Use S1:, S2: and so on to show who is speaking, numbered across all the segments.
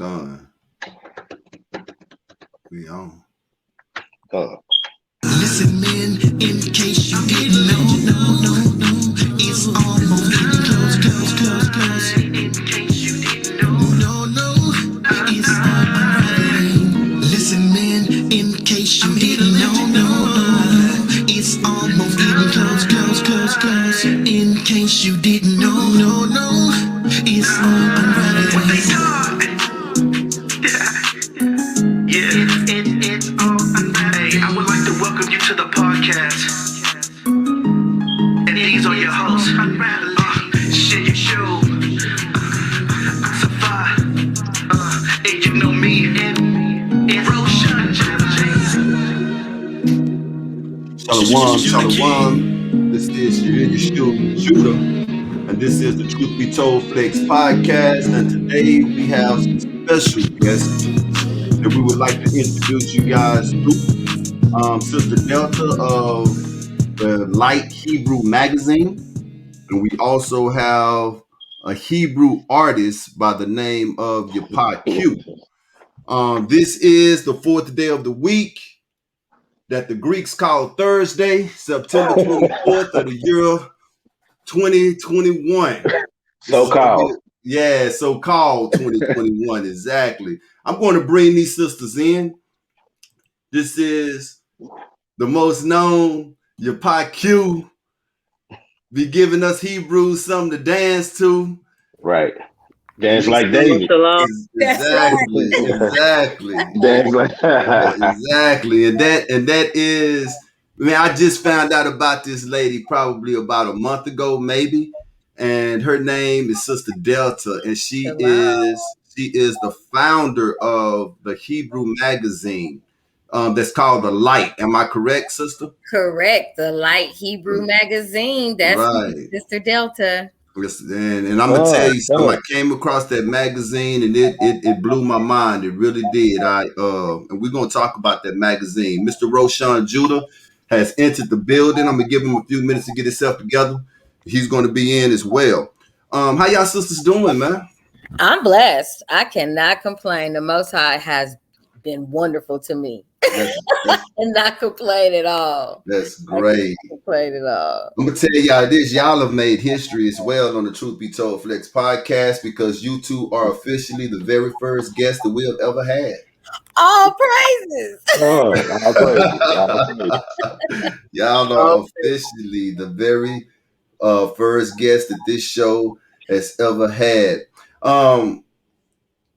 S1: Gone. We on.
S2: Listen, man, in case you didn't know, it's almost getting close. In case you didn't know, it's all unraveling. Listen, man, in case you didn't know, it's almost getting close. In case you didn't know, it's all unraveling. It's all unraveling. I would like to welcome you to the podcast. And these are your hosts. Share your show. Safa. And you know me. And Roshan.
S1: Shalom. This is your shooter. And this is the Truth Be Told Flex podcast. And today we have some special guests that we would like to introduce you guys to. Sister Delta of the Light Hebrew magazine. And we also have a Hebrew artist by the name of Yapah Q. This is the fourth day of the week that the Greeks call Thursday, September 24th of the year 2021.
S3: So-called.
S1: Yeah, so-called 2021, exactly. I'm going to bring these sisters in. This is the most known Yapah Q. Be giving us Hebrews something to dance to.
S3: Right. Dance like David.
S1: Exactly.
S3: Dance like
S1: exactly. And that is, man, I just found out about this lady probably about a month ago, maybe. And her name is Sister Delta, and she is the founder of the Hebrew magazine that's called The Light. Am I correct, sister?
S4: Correct. The Light Hebrew magazine. That's
S1: right.
S4: Sister Delta.
S1: And I'm gonna tell you something. I came across that magazine and it blew my mind. It really did. And we're gonna talk about that magazine. Mr. Roshan Judah has entered the building. I'm gonna give him a few minutes to get himself together. He's gonna be in as well. How y'all sisters doing, man?
S4: I'm blessed. I cannot complain. The Most High has been wonderful to me. And not complain at all.
S1: That's great.
S4: Not complain at all.
S1: I'm gonna tell y'all this. Y'all have made history as well on the Truth Be Told Flex podcast because you two are officially the very first guest that we have ever had.
S4: All praises.
S1: Y'all are officially the very first guest that this show has ever had.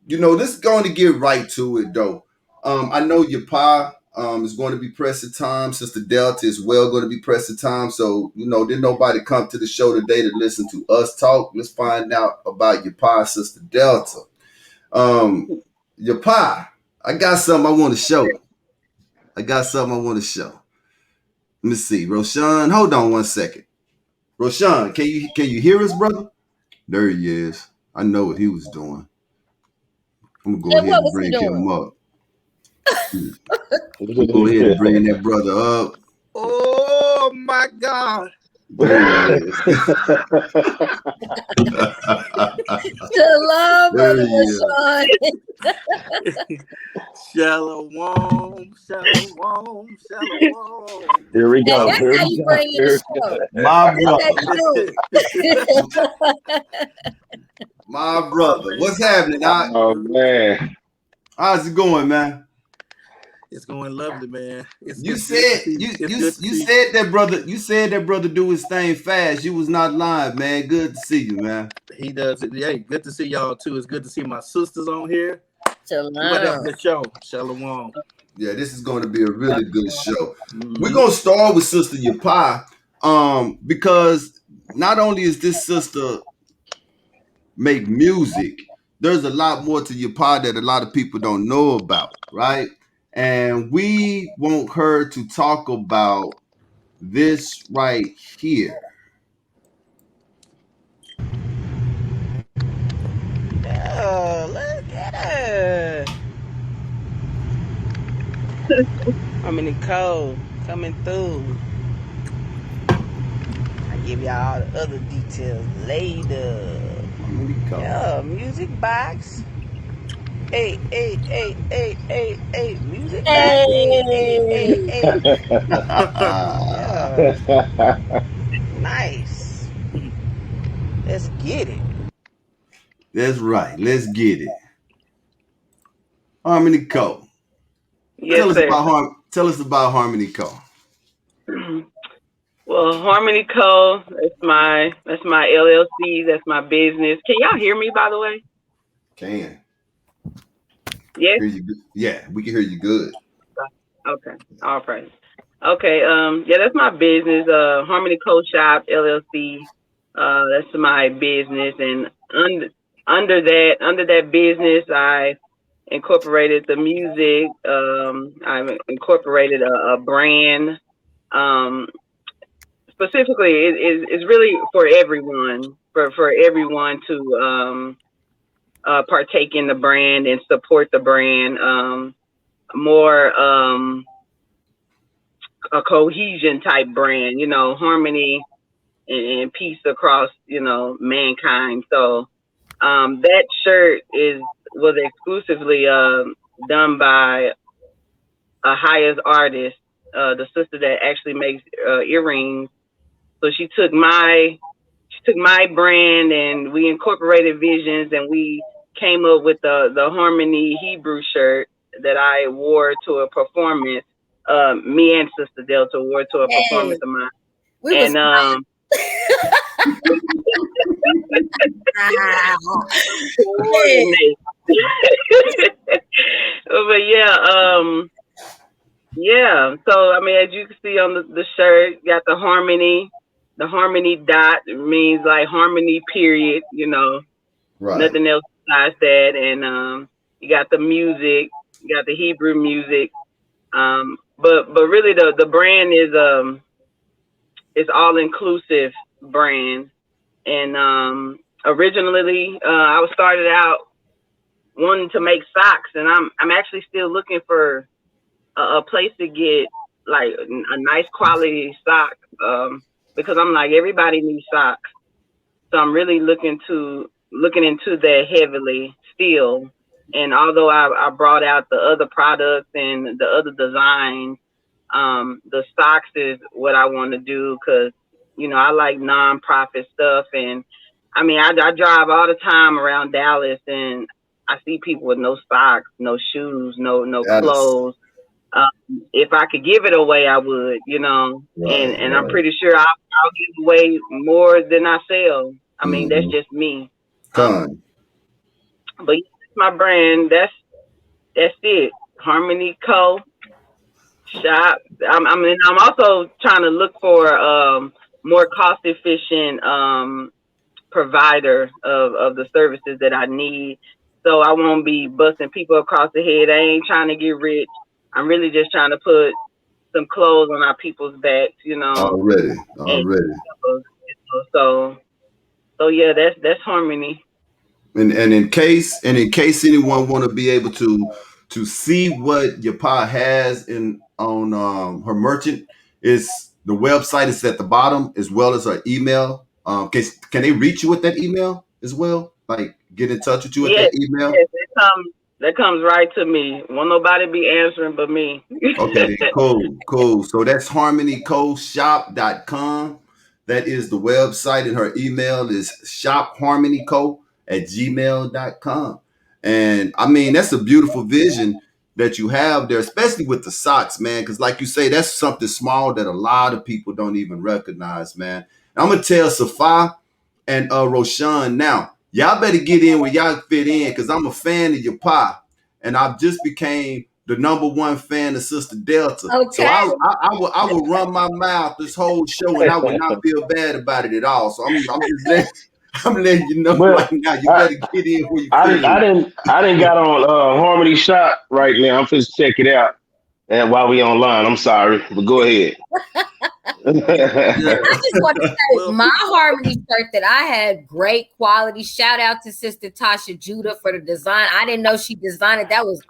S1: This is going to get right to it though. I know Yapah is going to be pressing time. Sister Delta is well going to be pressing time. So, didn't nobody come to the show today to listen to us talk. Let's find out about Yapah, Sister Delta. Yapah, I got something I want to show. Let me see. Roshan, hold on one second. Roshan, can you hear us, brother? There he is. I know what he was doing. I'm going to go ahead and bring him up. Go ahead and bring that brother up.
S5: Oh my God.
S4: Shalom, brother Roshan.
S5: Shalom.
S3: Here we go.
S4: That's how you bring in the show.
S1: My brother. What's happening?
S3: Oh man.
S1: How's it going, man?
S5: It's going lovely, man.
S1: You said that brother do his thing fast. You was not lying, man. Good to see you, man.
S5: He does it. Hey, good to see y'all too. It's good to see my sisters on here.
S4: Shalom.
S5: The show. Shalom.
S1: Yeah, this is going to be a really good show. Mm-hmm. We're gonna start with Sister Yapah, because not only is this sister make music, there's a lot more to Yapah that a lot of people don't know about, right? And we want her to talk about this right here.
S6: Oh, look at her. I'm in the cold, coming through. I'll give y'all all the other details later. Yeah, music box. Music back.
S4: Hey.
S6: Yeah. Nice. Let's get it.
S1: That's right. Let's get it. Harmony Co.
S7: Yes, sir.
S1: Tell us about Harmony Co.
S7: Well, Harmony Co. That's my LLC. That's my business. Can y'all hear me? By the way,
S1: Can
S7: yes.
S1: hear you good. Yeah, we can hear you good.
S7: Okay. All right. Okay. Yeah, that's my business. Harmony Co. Shop LLC. That's my business, and under that business, I incorporated the music. I incorporated a brand. Um, Specifically, it's really for everyone, for everyone to partake in the brand and support the brand. More a cohesion type brand, harmony and peace across, mankind. So that shirt was exclusively done by a highest artist, the sister that actually makes earrings. So she took my brand and we incorporated visions and we came up with the Harmony Hebrew shirt that I wore to a performance. Me and Sister Delta wore to a
S4: Hey.
S7: performance of mine.
S4: We was
S7: And coordinate. But yeah. So I mean, as you can see on the shirt, you got the harmony. The harmony dot means like harmony. Period.
S1: Right.
S7: Nothing else besides that. And you got the music. You got the Hebrew music. But really the brand is all inclusive brand. And originally I was started out wanting to make socks, and I'm actually still looking for a place to get like a nice quality sock, because I'm like everybody needs socks, so I'm really looking into that heavily still. And although I brought out the other products and the other designs, the stocks is what I want to do because I like nonprofit stuff. And I mean I drive all the time around Dallas and I see people with no socks, no shoes, no
S1: That is
S7: clothes. If I could give it away, I would,
S1: right,
S7: and I'm
S1: right.
S7: pretty sure I'll give away more than I sell. I mean, that's
S1: Mm-hmm.
S7: just me. Um,
S1: Con.
S7: but yeah, it's my brand. That's it. Harmony Co. Shop. I'm also trying to look for more cost efficient provider of the services that I need. So I won't be busting people across the head. I ain't trying to get rich. I'm really just trying to put some clothes on our people's backs,
S1: Already.
S7: and
S1: Already.
S7: so yeah, that's harmony.
S1: And in case anyone want to be able to see what Yapah has in on her merchant, is the website is at the bottom as well as her email. Can they reach you with that email as well? Like get in touch with you with that
S7: Yes,
S1: email?
S7: yes, that comes right to me. Won't nobody be answering but me.
S1: Okay, then cool. So that's harmonycoshop.com. That is the website, and her email is shopharmonyco@gmail.com. And I mean, that's a beautiful vision that you have there, especially with the socks, man. Because, like you say, that's something small that a lot of people don't even recognize, man. I'm gonna tell Safa and Roshan now, y'all better get in where y'all fit in, because I'm a fan of your pie, and I've just became the number one fan of Sister Delta. So
S4: Okay.
S1: I will run my mouth this whole show, and I would not feel bad about it at all. So I'm just letting I'm letting you know right
S3: But
S1: now. You
S3: I,
S1: better get in where you
S3: I
S1: fit
S3: didn't, I
S1: in.
S3: didn't, I didn't got on Harmony Shop right now. I'm just check it out. And while we online, I'm sorry, but go ahead.
S1: Yeah.
S4: I just want to say
S5: Well,
S4: my harmony shirt that I had great quality. Shout out to Sister Tasha Judah for the design. I didn't know she designed it. That was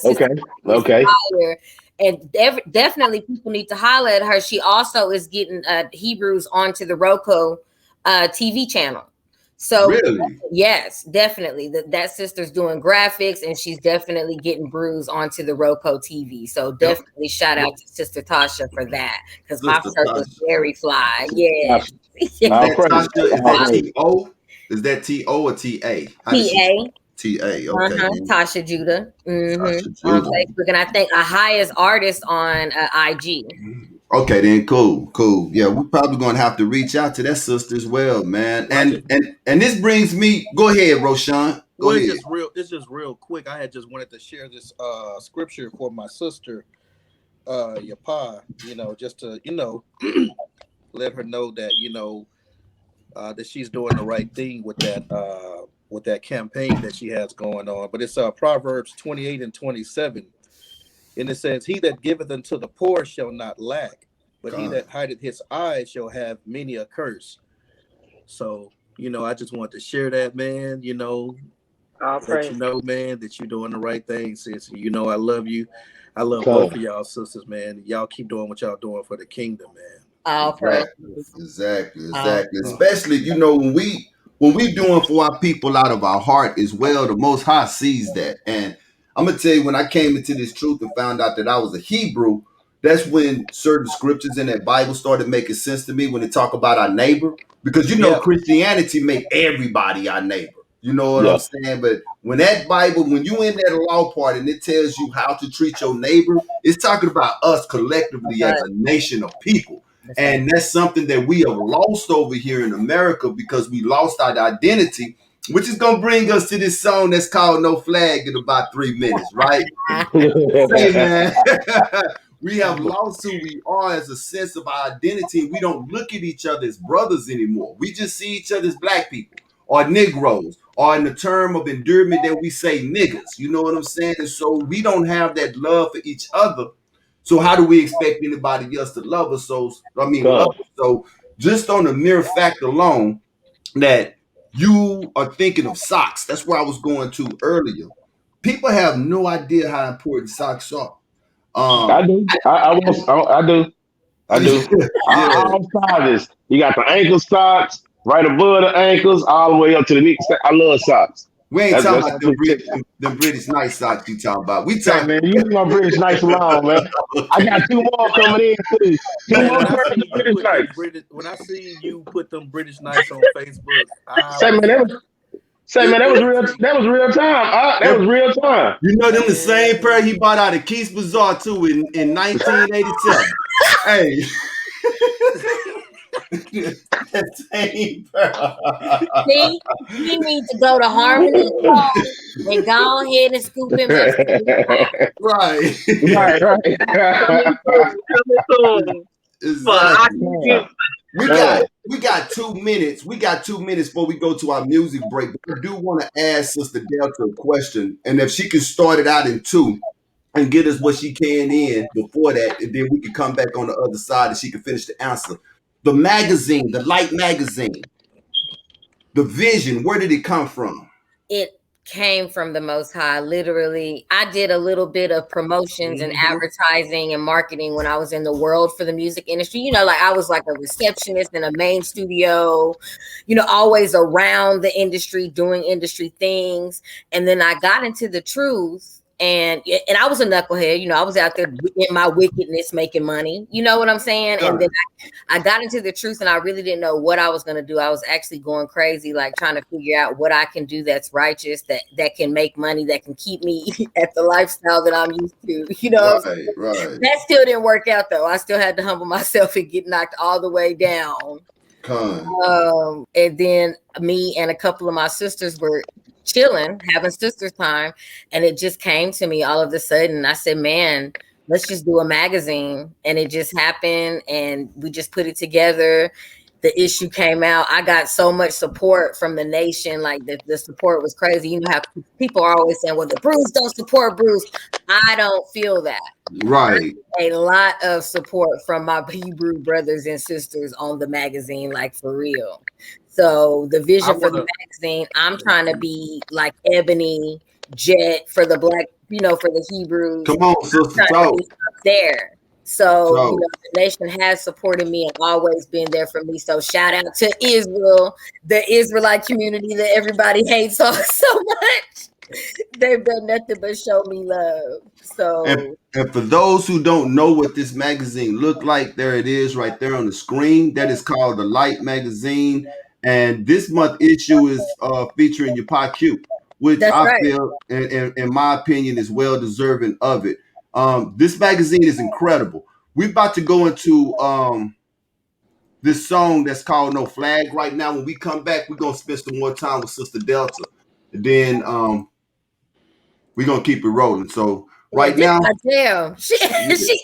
S4: Sister
S3: Okay,
S4: Tasha is
S3: okay.
S4: fire. And definitely people need to holler at her. She also is getting Hebrews onto the Roku TV channel. So
S1: Really?
S4: yes, definitely. That sister's doing graphics, and she's definitely getting Bruise onto the Roku TV. So
S1: Yep.
S4: definitely shout out to Sister Tasha for that, because my
S1: Sister
S4: shirt was
S1: Tasha.
S4: very fly. Yeah.
S1: Is
S3: All
S1: that
S3: praise.
S1: Tasha? Is
S3: All
S1: that
S3: praise.
S1: T-O? Is that T-O or T-A? How does she?
S4: TA.
S1: T-A. Okay. Then.
S4: Tasha Judah.
S1: Tasha
S4: On
S1: Judah.
S4: Facebook, and I think a highest artist on IG.
S1: Okay, then cool. Yeah, we're probably gonna have to reach out to that sister as well, man.
S5: Well,
S1: And this brings me. Go ahead, Roshan. Go
S5: well,
S1: ahead.
S5: it's just real quick. I had just wanted to share this scripture for my sister, Yapah. Just to let her know that that she's doing the right thing with that campaign that she has going on. But it's Proverbs 28:27. And it says, "He that giveth unto the poor shall not lack, but he that hideth his eyes shall have many a curse." So, I just want to share that, man. Let you know, man, that you're doing the right thing, sis. I love you. I love both of y'all sisters, man. Y'all keep doing what y'all doing for the kingdom, man.
S4: All praise.
S1: Exactly. Especially, when we doing for our people out of our heart as well, the Most High sees that. And I'm gonna tell you, when I came into this truth and found out that I was a Hebrew, that's when certain scriptures in that Bible started making sense to me when they talk about our neighbor. Because Christianity make everybody our neighbor. You know what I'm saying? But when you in that law part and it tells you how to treat your neighbor, it's talking about us collectively as a nation of people. And that's something that we have lost over here in America because we lost our identity, which is going to bring us to this song that's called No Flag in about 3 minutes, right? Hey, man. We have lost who we are as a sense of our identity, and we don't look at each other as brothers anymore. We just see each other as black people or Negroes, or in the term of endearment that we say niggas. You know what I'm saying? And so we don't have that love for each other. So how do we expect anybody else to love us? Love us. So just on the mere fact alone that you are thinking of socks, that's where I was going to earlier. People have no idea how important socks are.
S3: I do. I do. I do.
S1: Yeah,
S3: All sizes. You got the ankle socks, right above the ankles, all the way up to the knees. I love socks.
S1: we ain't talking about them
S3: That's
S1: British nice socks you talking about. We
S3: hey
S1: talking.
S3: man, you leave my British nice alone, man. I got two more coming in too. Two
S5: Man,
S3: more pairs of British nice.
S5: when I see you put them British nights on Facebook,
S3: That was real. That was real time. That was real time.
S1: You know them the same pair he bought out of Keith's Bazaar too in 1987. Hey. That same pair.
S4: See, he needs to go to Harmony and go ahead and scoop him up.
S1: Right. Exactly. We got 2 minutes. We got 2 minutes before we go to our music break. But I do want to ask Sister Delta a question, and if she can start it out in 2 and get us what she can in before that, and then we can come back on the other side and she can finish the answer. The magazine, the Light magazine, the vision, where did it come from?
S4: It came from the Most High. Literally, I did a little bit of promotions and advertising and marketing when I was in the world for the music industry. Like I was like a receptionist in a main studio, always around the industry, doing industry things. And then I got into the truth. And I was a knucklehead, I was out there in my wickedness making money. You know what I'm saying? And then I got into the truth and I really didn't know what I was going to do. I was actually going crazy, like trying to figure out what I can do that's righteous, that can make money, that can keep me at the lifestyle that I'm used to.
S1: Right.
S4: That still didn't work out though. I still had to humble myself and get knocked all the way down. And then me and a couple of my sisters were chilling, having sisters time, and it just came to me all of a sudden. I said, man, let's just do a magazine. And it just happened, and we just put it together. The issue came out. I got so much support from the nation. Like the support was crazy. You know how people are always saying, well, the Bruce don't support Bruce. I don't feel that.
S1: Right.
S4: A lot of support from my Hebrew brothers and sisters on the magazine, like for real. So the vision for the magazine, I'm trying to be like Ebony, Jet for the black, for the Hebrews.
S1: Come on, sister, talk.
S4: There. So,
S1: So
S4: the nation has supported me and always been there for me. So shout out to Israel, the Israelite community that everybody hates so much. They've done nothing but show me love.
S1: And,
S4: So
S1: and for those who don't know what this magazine looked like, there it is right there on the screen. That is called the Light Magazine. And this month issue is featuring Yapah Q, which
S4: that's
S1: I
S4: right.
S1: feel, in my opinion, is well deserving of it. This magazine is incredible. We're about to go into this song that's called No Flag right now. When we come back, we're going to spend some more time with Sister Delta. And then we're going to keep it rolling. So
S4: Yeah,
S1: right
S4: this
S1: now,
S4: my jam. She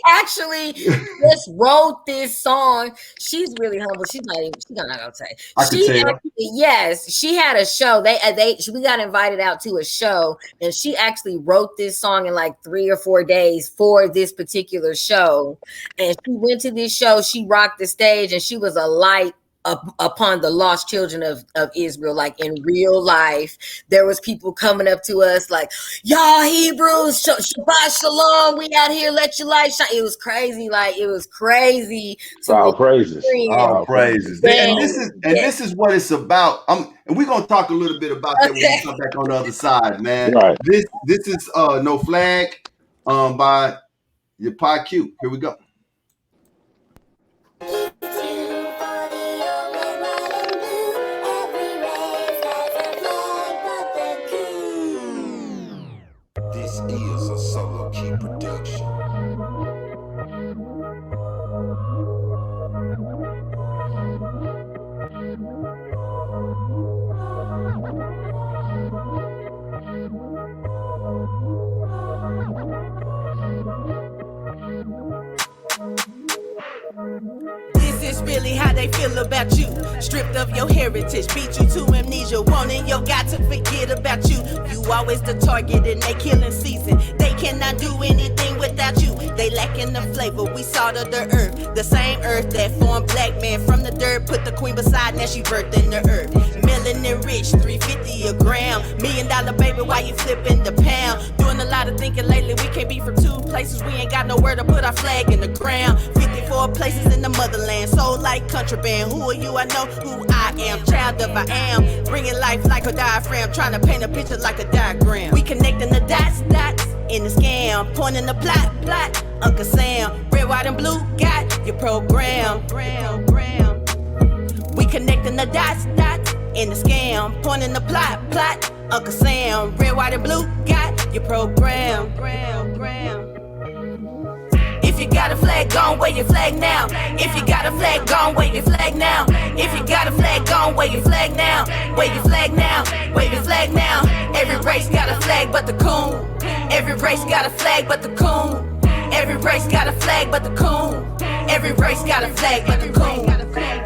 S4: actually just wrote this song. She's really humble. She's not gonna say.
S1: I could
S4: She
S1: tell.
S4: actually, yes, she had a show. We got invited out to a show, and she actually wrote this song in like 3 or 4 days for this particular show. And she went to this show. She rocked the stage, and she was a light upon the lost children of Israel. Like in real life, there was people coming up to us like, y'all Hebrews, Shabbat Shalom, we out here, let your light shine. It was crazy. Like, it was crazy to
S3: All praises.
S1: All
S3: All
S4: experience.
S3: praises.
S1: praises. And
S4: Dang,
S1: this is
S4: yeah.
S1: what it's about. And we're gonna talk a little bit about that when we
S4: Okay.
S1: come back on the other side, man.
S3: Right.
S1: This is No Flag by Yapah Q. Here we go.
S2: This is a solo key production.
S8: This is really how they feel about you. Stripped of your heritage, beat you to amnesia. Wanting your God to forget about you. You always the target in they killing season. They cannot do anything without you. They lacking the flavor, we salt of the earth. The same earth that formed black man from the dirt. Put the queen beside, now she birthed in the earth. Melanin rich, 350 a gram. $1 million baby, why you flipping the pound? Doing a lot of thinking lately, we can't be from two places. We ain't got nowhere to put our flag in the ground. 54 places in the motherland, sold like contraband. Who are you? I know who I am. Child of I am, bringing life like a diaphragm. Trying to paint a picture like a diagram. We connecting the dots in the scam. Pointing the plot, Uncle Sam. Red, white, and blue, got your program. We connecting the dots in the scam. Pointing the plot, Uncle Sam. Red, white, and blue, got your program. If you got a flag, gon' wave your flag now. If you got a flag, gon' wave your flag now. If you got a flag, gon' wave your flag now. Wave your flag now, wave your flag now. Every race got a flag but the coon. Every race got a flag but the coon. Every race got a flag but the coon. Every race got a flag but the coon.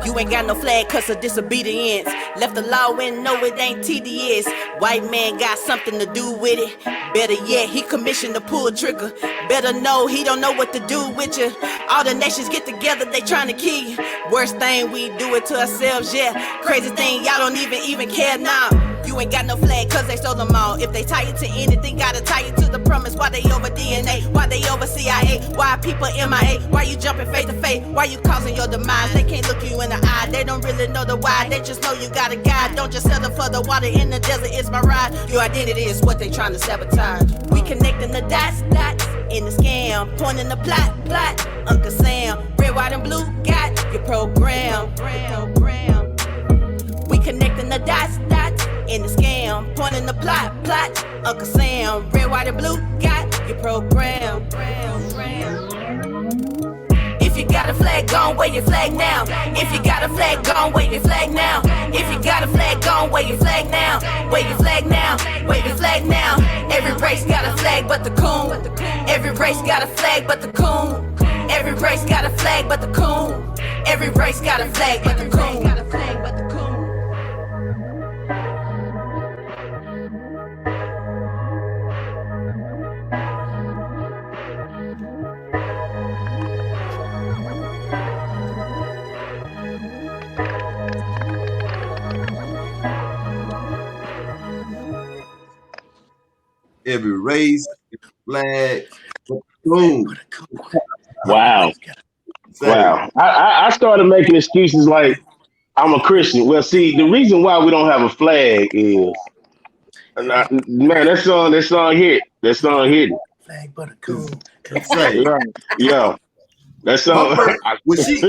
S8: You ain't got no flag cause of disobedience. Left the law and know it ain't tedious. White man got something to do with it. Better yet, he commissioned to pull trigger. Better know he don't know what to do with you. All the nations get together, they trying to kill you. Worst thing, we do it to ourselves, yeah. Crazy thing, y'all don't even care now. You ain't got no flag cause they stole them all. If they tie it to anything, gotta tie it to the promise. Why they over DNA? Why they over CIA? Why people MIA? Why you jumping face to face? Why you causing your demise? They can't look you in the eye. They don't really know the why. They just know you got a guide. Don't just settle for the water in the desert. It's my ride. Your identity is what they trying to sabotage. We connecting the dots in the scam. Pointing the plot. Uncle Sam. Red, white, and blue. Got your program. We connecting the dots in the scam. Pointing the plot. Uncle Sam. Red, white, and blue. Got your program. If you got a flag, gon' wave your flag now. If you got a flag, gon' wave your flag now. If you got a flag, gon' wave your flag now. Wave your flag now, wave your flag now. Every race got a flag but the coon. Every race got a flag but the coon. Every race got a flag but the coon. Every race got a flag but the coon.
S1: Every race, flag, boom.
S3: Wow.
S1: Say,
S3: Wow. I started making excuses like I'm a Christian. Well, see, the reason why we don't have a flag is, man, that song hit. That song hit.
S2: Flag but a
S1: is-
S2: coon.
S1: say.
S3: Yeah. Yeah. That
S1: Her
S3: song.
S1: first,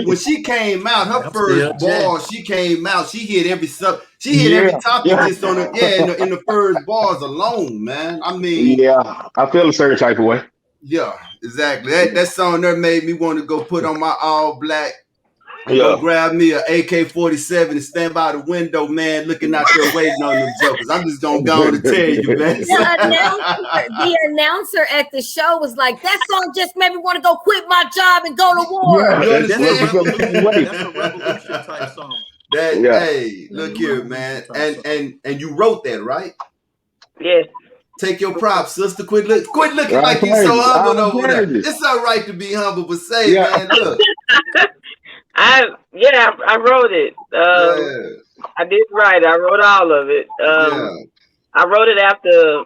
S1: when she came out, her
S2: I'm
S1: first
S2: still jamming.
S1: ball, she came out. She hit every she hit
S3: Yeah.
S1: every topic
S3: Yeah.
S1: just on the in the first bars alone, man. I mean,
S3: Yeah. I feel a certain type of way.
S1: yeah, exactly. That song there made me want to go put on my all black and go
S3: Yeah.
S1: grab me a AK-47 and stand by the window, man, looking out there waiting on them jokers. I'm just gonna go on and tell you, man.
S4: The announcer at the show was like, "That song just made me want to go quit my job and go to war."
S3: Yeah.
S1: You
S5: That's a
S3: We feel the
S1: understand?
S3: same
S5: revolution.
S3: way.
S5: That's a revolution type song.
S1: That
S3: Yeah.
S1: hey,
S5: That's
S1: look
S5: a
S1: here,
S5: revolution
S1: man,
S5: type
S1: and
S5: song.
S1: and you wrote that, right?
S7: Yes.
S1: Take your props, sister. Quit looking
S3: All
S1: like you so
S3: praises.
S1: humble
S3: All
S1: over there.
S3: praises.
S1: It's all right to be humble, but say,
S3: Yeah.
S1: man, look,
S7: I wrote it.
S1: yeah,
S7: I did write. I wrote all of it.
S1: yeah.
S7: I wrote it after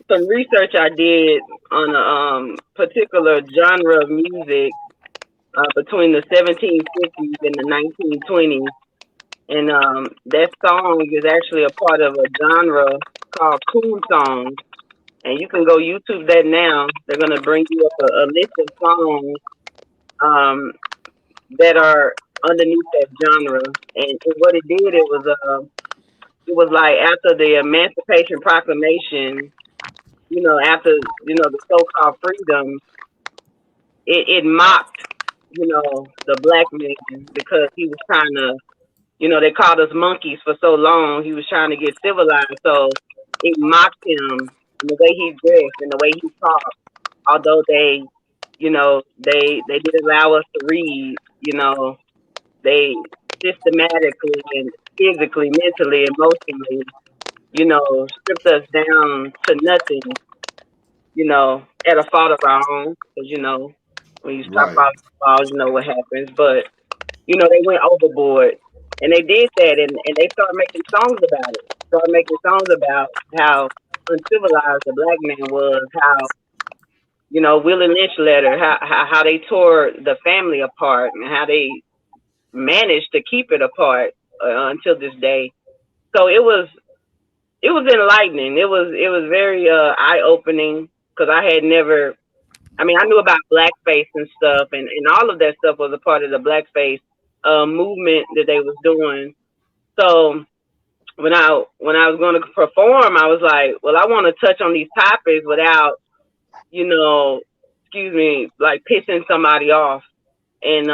S7: some research I did on a particular genre of music between the 1750s and the 1920s. And that song is actually a part of a genre called coon songs. And you can go YouTube that now. They're going to bring you up a list of songs um, that are underneath that genre. And what it did, it was like after the Emancipation Proclamation, after the so-called freedom, it mocked the black man because he was trying to, they called us monkeys for so long. He was trying to get civilized, so it mocked him in the way he dressed and the way he talked. Although they did allow us to read, they systematically and physically, mentally, emotionally, stripped us down to nothing, at a fault of our own. Because, when you stop
S1: Right,
S7: following the laws, you know what happens. But, they went overboard. And they did that, and they started making songs about it. Started making songs about how uncivilized the black man was, how, Willie Lynch letter, how they tore the family apart, and how they managed to keep it apart until this day. So it was enlightening. It was very eye opening because I had never. I mean, I knew about blackface and stuff, and all of that stuff was a part of the blackface movement that they was doing. So when I was going to perform, I was like, well, I want to touch on these topics without, you know, excuse me, like pissing somebody off. And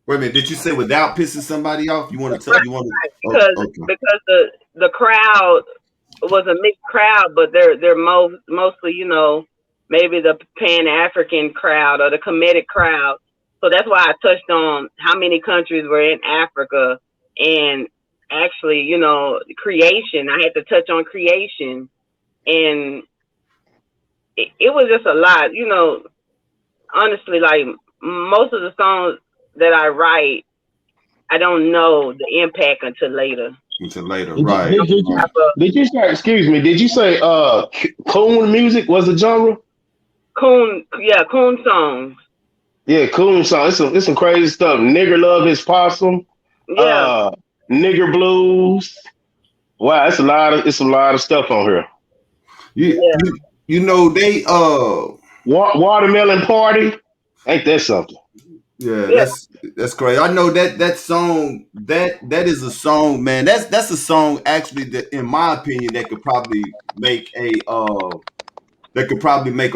S1: wait a minute. Did you say without pissing somebody off? You want to tell?
S7: right,
S1: You want to? Oh,
S7: because
S1: okay.
S7: because the crowd was a mixed crowd, but they're mostly, maybe the Pan African crowd or the Kemetic crowd. So that's why I touched on how many countries were in Africa and actually, creation. I had to touch on creation, and it was just a lot. Honestly, like most of the songs that I write, I don't know the impact until later.
S1: Until later,
S3: Did you,
S1: right,
S3: did, did you
S1: right.
S3: did you say? Excuse me. Did you say coon music was the genre?
S7: Coon, yeah, coon songs.
S3: Yeah, coon song. It's some crazy stuff. Nigger love his possum.
S7: Yeah,
S3: Uh, Nigger blues. Wow, it's a lot of stuff on here.
S1: You
S7: yeah,
S1: you you know they
S3: Watermelon party. Ain't that something?
S1: yeah,
S7: yeah.
S1: that's crazy. I know that song that is a song, man. That's a song actually that, in my opinion, that could probably make a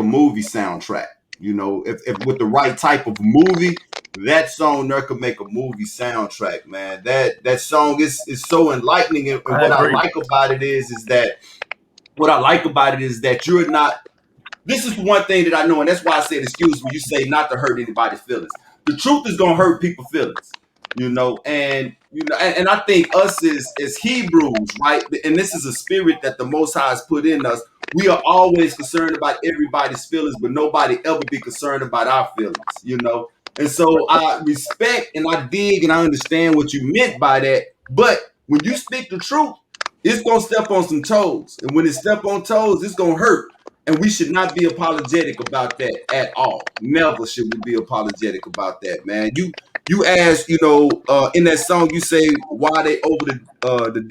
S1: movie soundtrack. You know, if with the right type of movie, that song there could make a movie soundtrack, man. That song is so enlightening, and
S2: I
S1: what I
S2: agree.
S1: like about it is that what I like about it is that you're not. This is one thing that I know, and that's why I said, excuse me, you say not to hurt anybody's feelings. The truth is gonna hurt people's feelings, and I think us as Hebrews, right? And this is a spirit that the Most High has put in us. We are always concerned about everybody's feelings, but nobody ever be concerned about our feelings. And so I respect and I dig and I understand what you meant by that. But when you speak the truth, it's gonna step on some toes, and when it step on toes, it's gonna hurt. And we should not be apologetic about that at all. Never should we be apologetic about that, man. You ask, in that song you say why they over the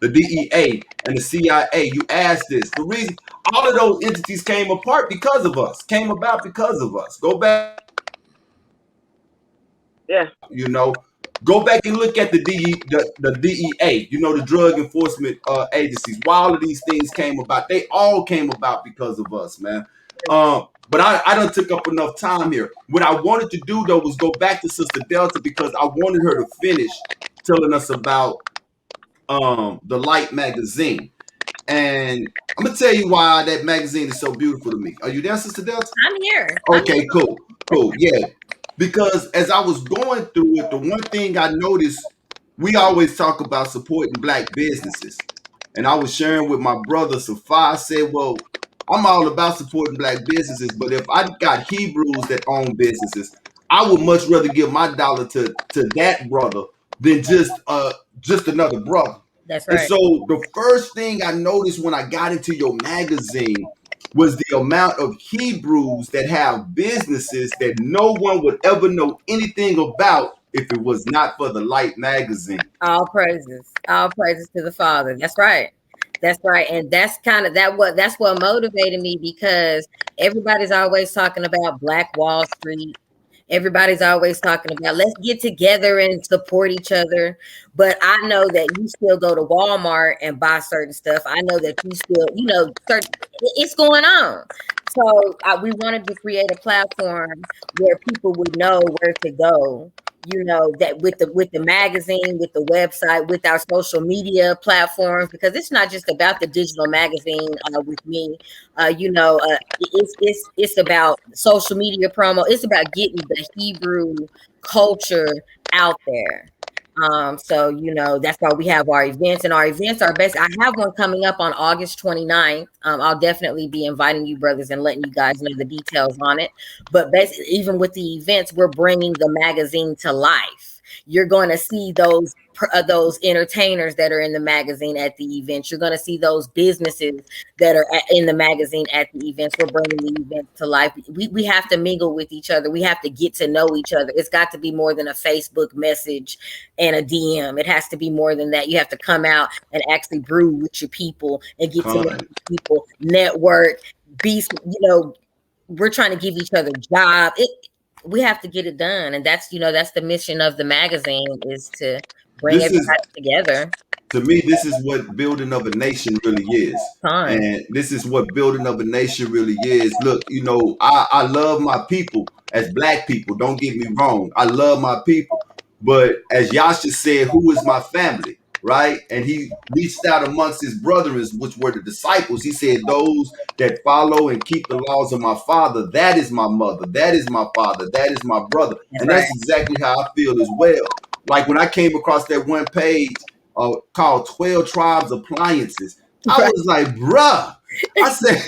S1: DEA and the CIA. You ask this. The reason all of those entities came apart because of us, came about because of us. Go back.
S7: Yeah.
S1: Go back and look at the DEA, the drug enforcement agencies. Why all of these things came about? They all came about because of us, man. But I done took up enough time here. What I wanted to do though was go back to Sister Delta because I wanted her to finish telling us about the Light magazine. And I'm gonna tell you why that magazine is so beautiful to me. Are you there, Sister Delta?
S4: I'm here.
S1: Okay, cool. Yeah. Because as I was going through it, the one thing I noticed, we always talk about supporting Black businesses. And I was sharing with my brother Safa. I said, well, I'm all about supporting Black businesses, but if I got Hebrews that own businesses, I would much rather give my dollar to that brother than just another brother.
S4: That's
S1: And
S4: right.
S1: so the first thing I noticed when I got into your magazine was the amount of Hebrews that have businesses that no one would ever know anything about if it was not for the Light magazine.
S4: All praises to the Father. That's right. That's right. And that's kind of that's what motivated me, because everybody's always talking about Black Wall Street. Everybody's always talking about let's get together and support each other. But I know that you still go to Walmart and buy certain stuff. I know that you still, it's going on. So we wanted to create a platform where people would know where to go. That with the magazine, with the website, with our social media platforms, because it's not just about the digital magazine with me. It's about social media promo. It's about getting the Hebrew culture out there. So that's why we have our events, and our events are best. I have one coming up on August 29th. I'll definitely be inviting you brothers and letting you guys know the details on it. But even with the events, we're bringing the magazine to life. You're going to see those entertainers that are in the magazine at the events. You're going to see those businesses that are in the magazine at the events. We're bringing the events to life. We have to mingle with each other. We have to get to know each other. It's got to be more than a Facebook message and a DM. It has to be more than that. You have to come out and actually brew with your people and get to know people, network, we're trying to give each other jobs. We have to get it done. And that's the mission of the magazine, is to bring everybody together.
S1: To me, this is what building of a nation really is. And this is what building of a nation really is. Look, I love my people as Black people. Don't get me wrong. I love my people. But as Yasha said, who is my family? Right? And he reached out amongst his brethren, which were the disciples. He said, those that follow and keep the laws of my Father, that is my mother, that is my father, that is my brother. And that's exactly how I feel as well. Like when I came across that one page called 12 Tribes Appliances, I was like, bruh. I said,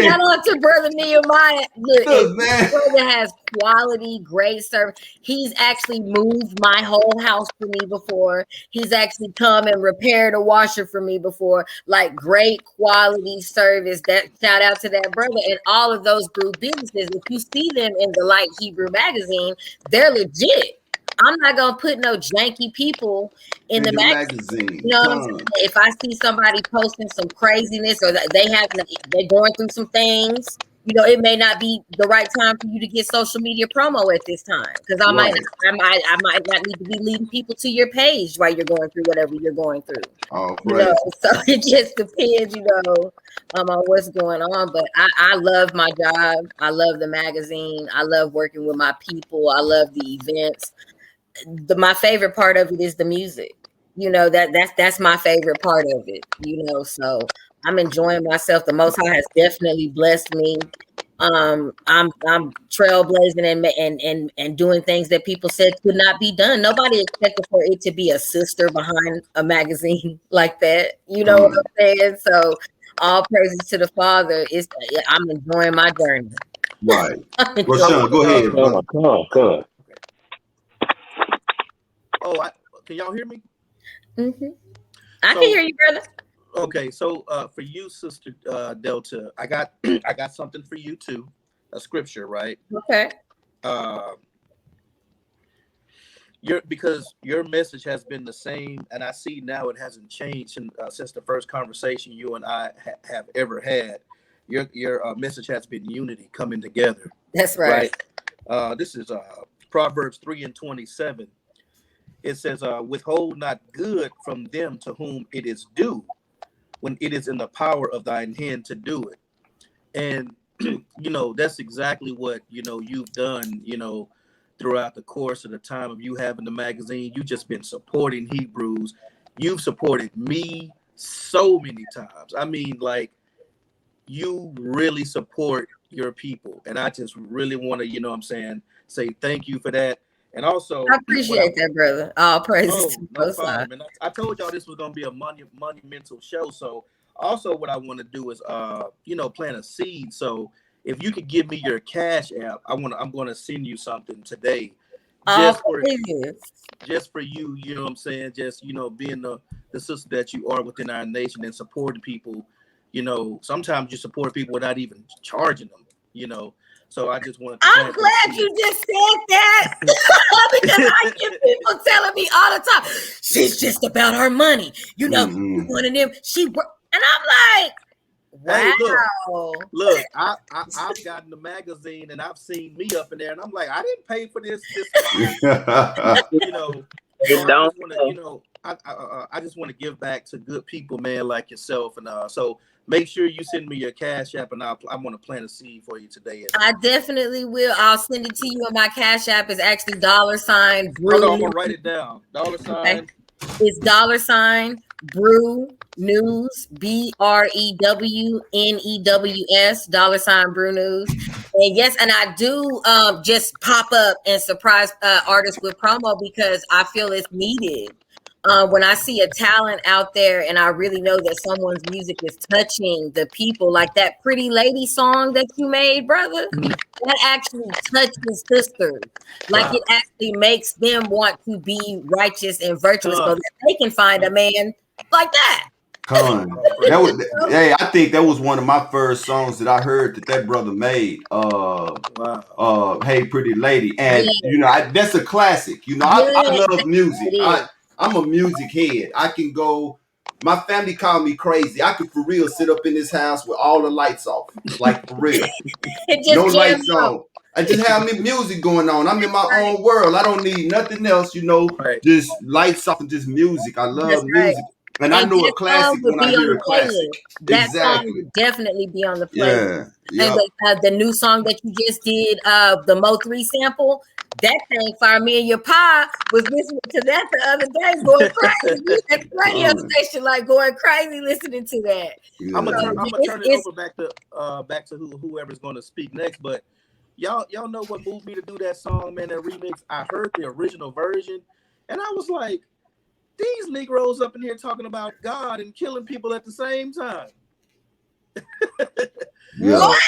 S4: shout out to Brother Nehemiah. Look, man, brother has quality, great service. He's actually moved my whole house for me before. He's actually come and repaired a washer for me before. Like, great quality service. That shout out to that brother. And all of those group businesses, if you see them in the Light Hebrew magazine, they're legit. I'm not gonna put no janky people in the magazine. You know what I'm saying? If I see somebody posting some craziness, or they're going through some things, it may not be the right time for you to get social media promo at this time, because I might not need to be leading people to your page while you're going through whatever you're going through. So it just depends, on what's going on. But I love my job. I love the magazine. I love working with my people. I love the events. My favorite part of it is the music. That's my favorite part of it. So I'm enjoying myself. The Most High has definitely blessed me. I'm trailblazing and doing things that people said could not be done. Nobody expected for it to be a sister behind a magazine like that. You know what I'm saying? So all praises to the Father. I'm enjoying my journey.
S1: Right. Rashawn, go ahead.
S3: Come on.
S5: Oh, can y'all hear me?
S4: Mm-hmm. I can hear you, brother.
S5: Okay, so for you, Sister Delta, I got I got something for you too, a scripture, right?
S4: Okay.
S5: Uh, because your message has been the same, and I see now it hasn't changed since the first conversation you and I have ever had. Your message has been unity, coming together,
S4: That's right.
S5: right? This is Proverbs 3:27. It says, "Withhold not good from them to whom it is due, when it is in the power of thine hand to do it." And that's exactly what you've done. Throughout the course of the time of you having the magazine, you just been supporting Hebrews. You've supported me so many times. I mean, like, you really support your people, and I just really want to, what I'm saying, say thank you for that. And also,
S4: I
S5: what I
S4: appreciate that, brother. All praises
S5: oh,
S4: to the
S5: no
S4: Most High.
S5: problem. And I told y'all this was gonna be a monumental show. So also what I want to do is plant a seed. So if you could give me your cash app, I'm gonna send you something today.
S4: All
S5: Just for
S4: praises.
S5: just for you, you know what I'm saying? Just being the sister that you are within our nation and supporting people. Sometimes you support people without even charging them. So I just wanted to
S4: I'm
S5: plant that
S4: glad
S5: seed.
S4: you just said that because I get people telling me all the time, she's just about her money.
S1: Mm-hmm.
S4: One of them, and I'm like,
S5: Hey,
S4: wow.
S5: look, I've gotten the magazine and I've seen me up in there, and I'm like, I didn't pay for this spot, you know. So
S7: It
S5: I
S7: don't
S5: just want to,
S7: know.
S5: I just want to give back to good people, man, like yourself, and so make sure you send me your cash app, and I want to plant a seed for you today as
S4: I
S5: well.
S4: definitely will. I'll send it to you. And my Cash App is actually $
S5: Hold on, I'm
S4: brew.
S5: gonna write it down. Dollar
S4: Okay.
S5: sign.
S4: It's $brew news, BREWNEWS, $brew news. And yes, and I do just pop up and surprise artists with promo because I feel it's needed. When I see a talent out there and I really know that someone's music is touching the people, like that Pretty Lady song that you made, brother, that actually touches sisters. Like,
S1: Wow.
S4: it actually makes them want to be righteous and virtuous so
S5: Con,
S4: that they can find a man like that.
S1: Con.
S5: all
S1: That was,
S5: praises.
S1: hey, I think that was one of my first songs that I heard that brother made.
S5: Wow.
S1: Hey Pretty Lady. And
S4: Yeah,
S1: that's a classic. I
S4: yeah,
S1: love music.
S4: it is.
S1: I'm a music head. I can go, my family called me crazy. I could for real sit up in this house with all the lights off. Like, for real.
S4: It
S1: No
S4: just jams
S1: lights
S4: out.
S1: on. I just have me music going on. I'm in my
S4: Right.
S1: own world. I don't need nothing else,
S5: Right.
S1: just lights off and just music. I
S4: That's
S1: love
S4: right.
S1: music. And I
S4: And
S1: know
S4: that
S1: a
S4: song
S1: classic
S4: would
S1: when I
S4: be on
S1: hear
S4: the
S1: a classic.
S4: playlist. That song
S1: Exactly.
S4: would definitely be on the playlist.
S1: Yeah.
S4: And
S1: Yep.
S4: the new song that you just did, the Mo3 sample, that thing fire. Me and your pa was listening to that the other day, going crazy. We at the radio
S1: Con.
S4: station, like going crazy listening to that.
S1: Yeah.
S5: I'm gonna turn it
S4: It's
S5: over back to whoever's going to speak next. But y'all know what moved me to do that song, man? That remix. I heard the original version, and I was like, these Negroes up in here talking about God and killing people at the same time.
S1: Yeah.
S4: what?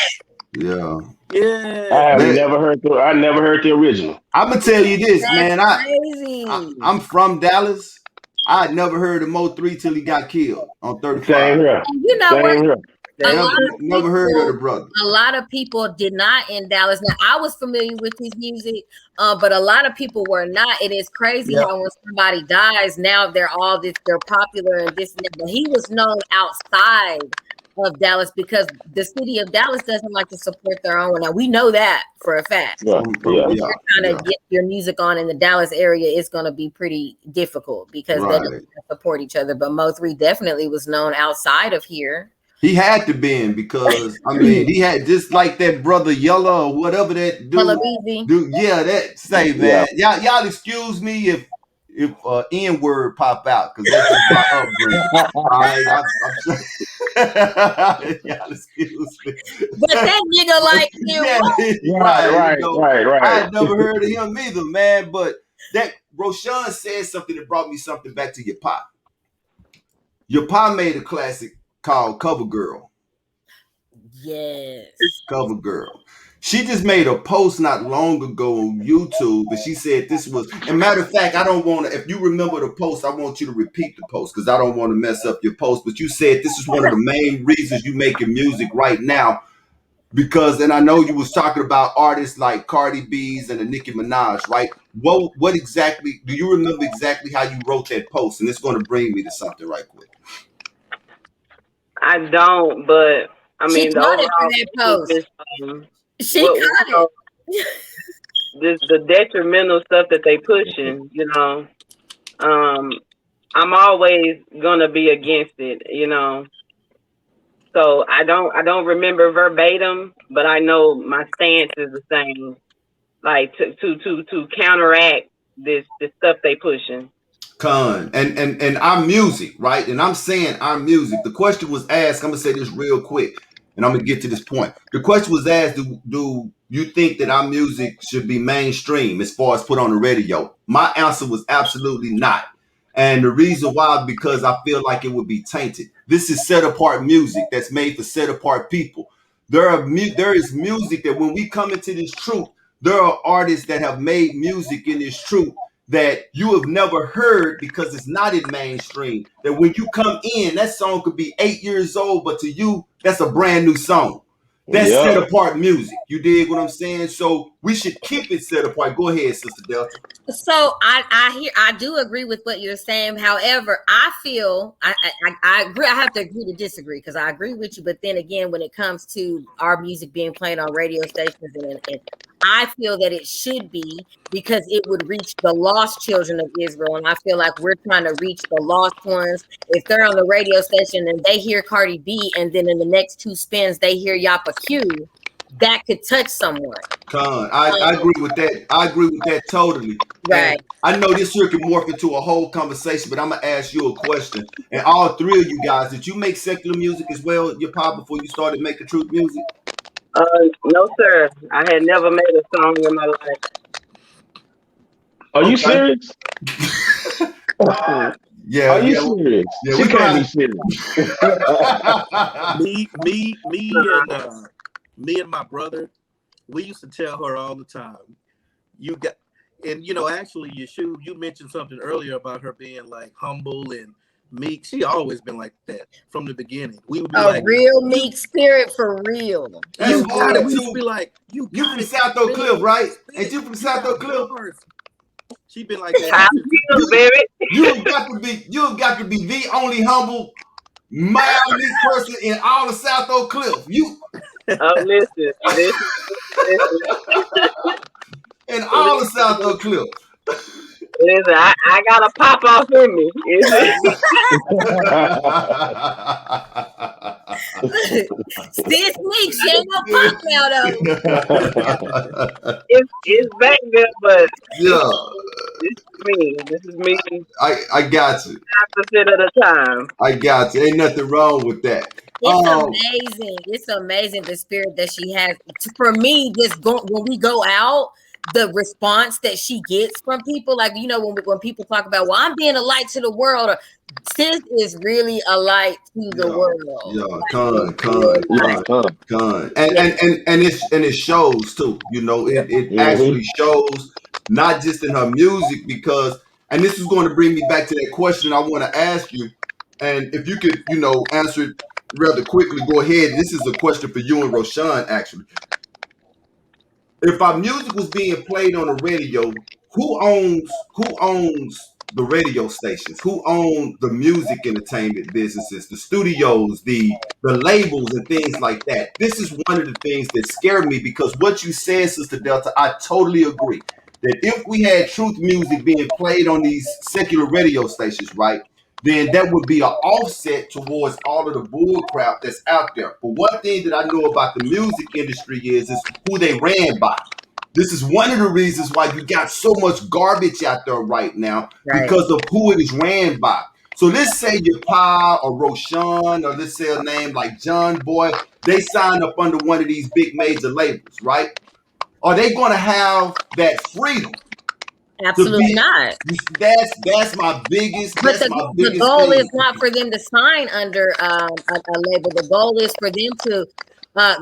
S1: Yeah.
S5: Yeah,
S1: Man,
S3: I never heard the original.
S1: I'm gonna tell you this,
S4: That's
S1: man.
S4: crazy.
S1: I'm from Dallas. I had never heard of Mo3 till he got killed on
S3: Same
S1: 35.
S3: here.
S4: And you know what?
S3: Same here.
S4: A
S5: that's
S4: lot
S1: Never
S4: of
S5: true.
S1: never heard of
S4: people,
S1: the brother.
S4: a lot of people did not in Dallas. Now I was familiar with his music, but a lot of people were not. It is crazy
S5: Yep.
S4: how when somebody dies, now they're popular and this and that. But he was known outside of Dallas because the city of Dallas doesn't like to support their own. Now we know that for a fact.
S3: Yeah,
S1: From
S3: yeah.
S4: If
S1: yeah,
S4: you're trying
S1: yeah.
S4: to get your music on in the Dallas area, it's going to be pretty difficult because they don't
S1: Right.
S4: support each other. But Mo3 definitely was known outside of here.
S1: He had to been because I mean he had just like that brother Yella or whatever that
S4: Hello,
S1: dude.
S4: Easy.
S1: Dude, yeah, that say
S3: Yeah.
S1: man. Y'all excuse me if N word pop out because that's just my upbringing. All right, I'm sorry. Y'all excuse me.
S4: But that nigga
S1: But
S4: like it
S1: yeah,
S3: Right,
S1: right.
S3: right, right,
S1: I
S3: right.
S1: had never heard of him either, man. But that Roshan said something that brought me something back to Yapah. Yapah made a classic called Cover Girl.
S4: yes.
S1: Cover Girl. She just made a post not long ago on YouTube, and she said this was. And matter of fact, I don't want to. If you remember the post, I want you to repeat the post because I don't want to mess up your post. But you said this is one of the main reasons you making music right now because, and I know you was talking about artists like Cardi B's and the Nicki Minaj, right? What exactly do you remember exactly how you wrote that post? And it's going to bring me to something right quick.
S7: I don't, but I
S4: She
S7: mean the
S4: caught it for
S7: overall
S4: that
S7: message
S4: post.
S7: is
S4: She
S7: what you
S4: caught
S7: know
S4: it.
S7: this the detrimental stuff that they pushing. You know, um, I'm always gonna be against it. You know, so I don't remember verbatim, but I know my stance is the same. Like to counteract this stuff they pushing.
S1: Con and our music, right? And I'm saying our music. The question was asked. I'm gonna say this real quick, and I'm gonna get to this point. The question was asked: Do you think that our music should be mainstream as far as put on the radio? My answer was absolutely not. And the reason why, because I feel like it would be tainted. This is set apart music that's made for set apart people. There is music that when we come into this truth, there are artists that have made music in this truth that you have never heard because it's not in mainstream. That when you come in, that song could be 8 years old, but to you, that's a brand new song. That's set
S3: Yeah.
S1: apart music. You dig what I'm saying? So we should keep it set apart. Go ahead, Sister Delta.
S4: So I do agree with what you're saying. However, I feel I agree. I have to agree to disagree because I agree with you. But then again, when it comes to our music being played on radio stations, and I feel that it should be because it would reach the lost children of Israel, and I feel like we're trying to reach the lost ones. If they're on the radio station and they hear Cardi B, and then in the next two spins they hear Yapah Q, that could touch someone.
S1: Con, I agree with that. I agree with that totally.
S4: Right.
S1: And I know this here can morph into a whole conversation, but I'm gonna ask you a question. And all three of you guys, did you make secular music as well, your pop, before you started making truth music?
S7: No sir, I had never made a song in my life.
S3: Are you
S1: Okay.
S3: serious?
S1: Yeah,
S3: Are you
S1: yeah,
S3: serious?
S1: yeah.
S3: She
S1: We
S3: can't be
S1: gonna
S3: serious.
S1: have.
S5: Me and my brother, we used to tell her all the time, you got, and actually, you mentioned something earlier about her being like humble and meek. She always been like that from the beginning. We would be
S4: A
S5: like,
S4: real
S5: you,
S4: meek spirit for real.
S1: That's
S5: you got it.
S1: hard
S5: We used to be
S1: too.
S5: like, you
S1: You
S5: got
S1: from
S5: it.
S1: South Oak
S5: Spit
S1: Cliff,
S5: it,
S1: right?
S5: spit
S1: Ain't
S5: it.
S1: you from
S5: You
S1: South Oak
S5: got
S1: Cliff?
S5: bars. She been like that
S7: How
S5: ever since the
S7: you
S5: beginning.
S7: baby?
S1: You have got to be the only humble, mild meek person in all of South Oak Cliff. You
S7: Oh, listen.
S1: in all of South Oak Cliff.
S7: Listen, I got a pop off in me.
S4: Sis Meek, she ain't no pop now though.
S7: It's back there, but this
S1: Yeah,
S7: this is me. This is me
S1: I got you.
S7: 5% of the time.
S1: I got you. Ain't nothing wrong with that.
S4: It's amazing. It's amazing the spirit that she has. For me, just when we go out, the response that she gets from people, like when people talk about, well, I'm being a light to the world, or sis is really a light to the world.
S1: Yeah,
S4: Like,
S1: con,
S4: in real
S1: con,
S3: Yeah,
S4: life.
S1: con,
S3: huh.
S1: con.
S4: Yeah.
S1: And it shows too. It
S3: Hmm.
S1: actually shows not just in her music because, and this is going to bring me back to that question I want to ask you. And if you could, answer it rather quickly, go ahead. This is a question for you and Roshan, actually. If our music was being played on the radio, who owns the radio stations? Who own the music entertainment businesses, the studios, the labels and things like that? This is one of the things that scared me because what you said, Sister Delta, I totally agree. That if we had truth music being played on these secular radio stations, right? Then that would be an offset towards all of the bull crap that's out there. But one thing that I know about the music industry is who they ran by. This is one of the reasons why you got so much garbage out there right now
S4: Right.
S1: because of who it is ran by. So let's say Yapah or Roshan, or let's say a name like John Boy, they signed up under one of these big major labels, right? Are they going to have that freedom to
S4: Absolutely
S1: be?
S4: not.
S1: That's my biggest.
S4: But
S1: That's my
S4: the
S1: biggest
S4: goal is
S1: thing.
S4: not for them to sign under a label. The goal is for them to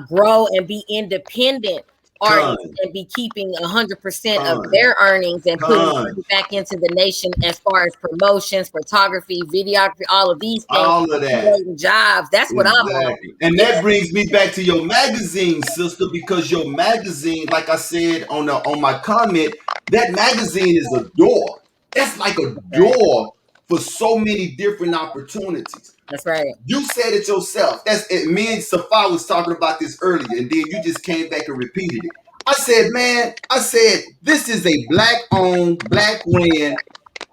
S4: grow and be independent artists
S1: Con,
S4: and be keeping 100% of
S1: con,
S4: their earnings and putting
S1: con.
S4: money back into the nation as far as promotions, photography, videography, all of these things,
S1: All of that.
S4: creating jobs. That's what I'm on.
S1: Exactly. And
S4: Yeah,
S1: that brings me back to your magazine, sister, because your magazine, like I said on my comment, that magazine is a door. That's like a
S4: right.
S1: door for so many different opportunities.
S4: That's right.
S1: You said it yourself. That's it. Me and Safa was talking about this earlier, and then you just came back and repeated it. I said, man, I said, this is a black owned, black ran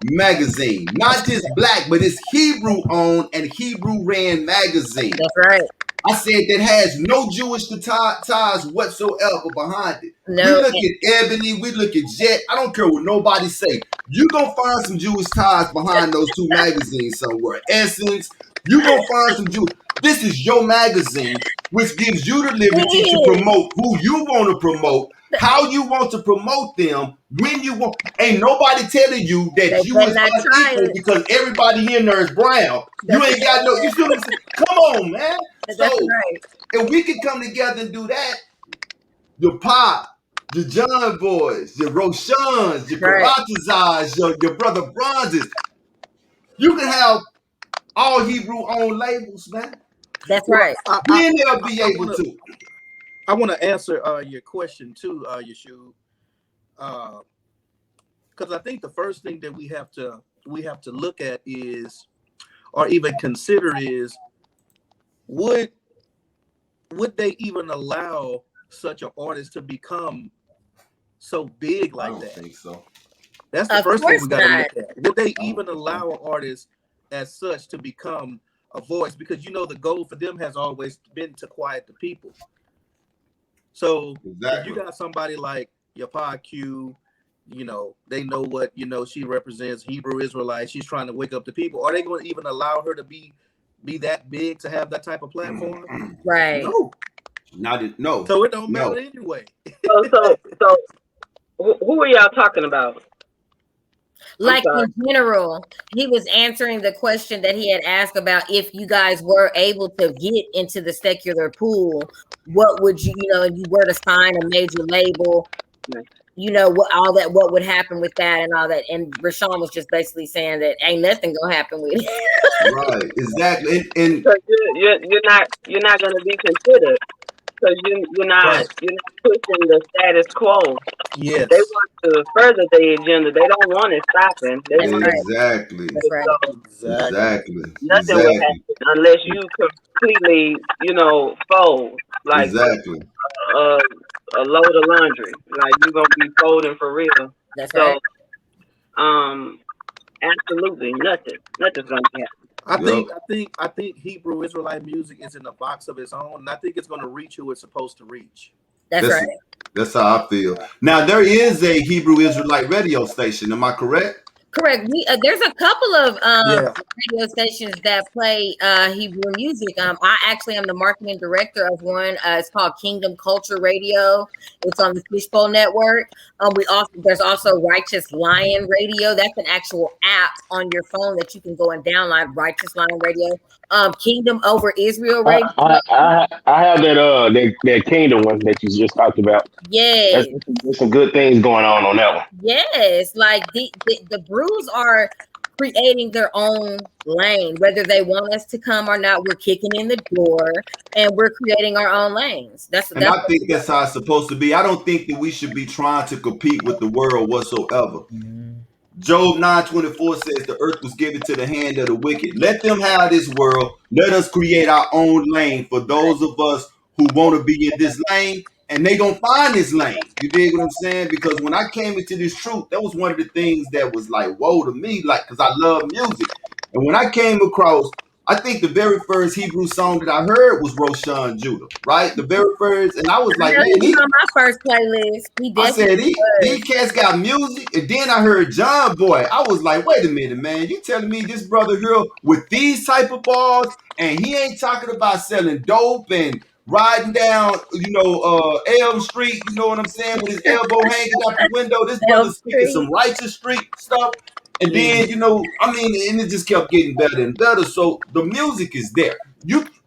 S1: magazine. Not just black, but it's Hebrew owned and Hebrew ran magazine.
S4: That's right.
S1: I said that has no Jewish ties whatsoever behind it. We
S4: No,
S1: look at Ebony, we look at Jet. I don't care what nobody say. You gonna find some Jewish ties behind those two magazines somewhere. Essence, you gonna find some Jewish. This is your magazine, which gives you the liberty to
S4: it
S1: promote who you want to promote, how you want to promote them, when you want. Ain't nobody telling you
S4: is.
S1: that
S4: They
S1: you
S4: better
S1: is
S4: not try
S1: unequal
S4: it.
S1: because everybody in there is brown. You
S4: That's
S1: ain't got no. You feel what I'm saying? Come on, man.
S4: that's
S1: So
S4: right.
S1: if we could come together and do that, your Pop, your John Boys, your Roshans, your
S4: Right.
S1: Karatazars, your Brother Bronzes, you can have all Hebrew owned labels, man.
S4: That's
S5: Well,
S4: right.
S1: Then they'll be able
S5: wanna
S1: to.
S5: I want to answer your question too, Yeshua, because I think the first thing that we have to look at is, or even consider is, would they even allow such an artist to become so big
S1: I
S5: like
S1: don't
S5: that?
S1: think so.
S5: That's the
S4: Of
S5: first thing
S4: course
S5: we got to
S4: not.
S5: look at. Would they
S1: I don't
S5: even
S1: think so.
S5: allow an artist as such to become a voice? Because the goal for them has always been to quiet the people. So if you
S1: Exactly.
S5: got somebody like Yapah Q, they know what she represents, Hebrew Israelite. She's trying to wake up the people. Are they going to even allow her to be that big, to have that type of platform?
S4: Right.
S5: No.
S1: No.
S5: So it don't
S1: No.
S5: matter anyway.
S7: So who are y'all talking about? I'm
S4: Like
S7: sorry.
S4: in general, he was answering the question that he had asked about if you guys were able to get into the secular pool, what would and you were to sign a major label, what would happen with that and all that. And Rashawn was just basically saying that ain't nothing gonna happen with it.
S1: Right. Exactly. And
S7: Because you're not going to be considered, because
S5: Right.
S7: you're not pushing the status quo. They
S5: Yes.
S7: want to further their agenda. They don't want it stopping. They
S4: That's
S7: want
S4: right.
S1: exactly.
S4: That's right.
S7: so
S5: Exactly.
S1: Exactly.
S7: nothing will
S1: Exactly.
S7: happen unless you completely, fold like
S1: Exactly.
S7: a, a load of laundry. Like you're gonna be folding for real.
S4: That's
S7: So,
S4: right.
S7: um, absolutely nothing. Nothing's gonna happen.
S1: Yep.
S5: I think Hebrew Israelite music is in a box of its own, and I think it's going to reach who it's supposed to reach.
S4: That's
S1: That's
S4: right.
S1: that's how I feel. Now there is a Hebrew Israelite radio station. Am I correct?
S4: Correct. There's a couple of
S5: Yeah.
S4: radio stations that play Hebrew music. I actually am the marketing director of one. It's called Kingdom Culture Radio. It's on the Fishbowl Network. There's also Righteous Lion Radio. That's an actual app on your phone that you can go and download. Righteous Lion Radio. Kingdom Over Israel
S3: I
S4: Radio.
S3: I have that kingdom one that you just talked about.
S4: Yes.
S3: There's some good things going on that one.
S4: Yes, like the Brews are creating their own lane, whether they want us to come or not. We're kicking in the door, and we're creating our own lanes. That's
S1: And I
S4: what
S1: think that's how it's supposed to be. I don't think that we should be trying to compete with the world whatsoever. Job 9:24 says the earth was given to the hand of the wicked. Let them have this world. Let us create our own lane for those of us who want to be in this lane, and they gonna find this lane. You dig what I'm saying? Because when I came into this truth, that was one of the things that was like, whoa to me, like, because I love music. And when I came across, I think the very first Hebrew song that I heard was Roshan Judah, right? The very first, and I was
S4: I
S1: like,
S4: know
S1: man,
S4: he was on my first playlist. He
S1: I
S4: definitely
S1: said,
S4: was.
S1: these cats got music. And then I heard John Boy. I was like, wait a minute, man. You telling me this brother here with these type of bars, and he ain't talking about selling dope and riding down, Elm Street, you know what I'm saying, with his elbow hanging out the window. This
S4: Elm
S1: brother speaking
S4: Street.
S1: some righteous street stuff. And then,
S5: Mhm.
S1: and it just kept getting better and better. So the music is there.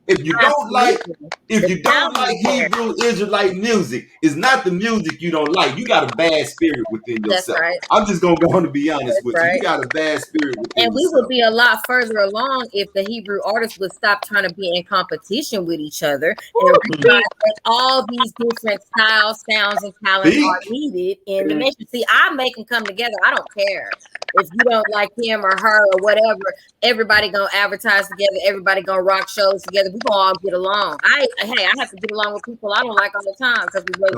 S1: If you don't like,
S4: Absolutely.
S1: if
S4: The
S1: you don't
S4: talent
S1: like
S4: is there.
S1: Hebrew Israelite music, it's not the music you don't like. You got a bad spirit within
S4: That's
S1: yourself.
S4: right.
S1: I'm just gonna go on to be honest
S4: That's
S1: with you. You
S4: right.
S1: got a bad spirit within
S4: And we would
S1: yourself.
S4: be a lot further along if the Hebrew artists would stop trying to be in competition with each other and
S7: See,
S4: realize that all these different styles, sounds, and talents are
S1: Speak.
S4: needed in the nation. See, I make them come together. I don't care if you don't like him or her or whatever. Everybody gonna advertise together. Everybody gonna rock shows together. We gonna all get along. I have to get along with people I don't like all the time because we raised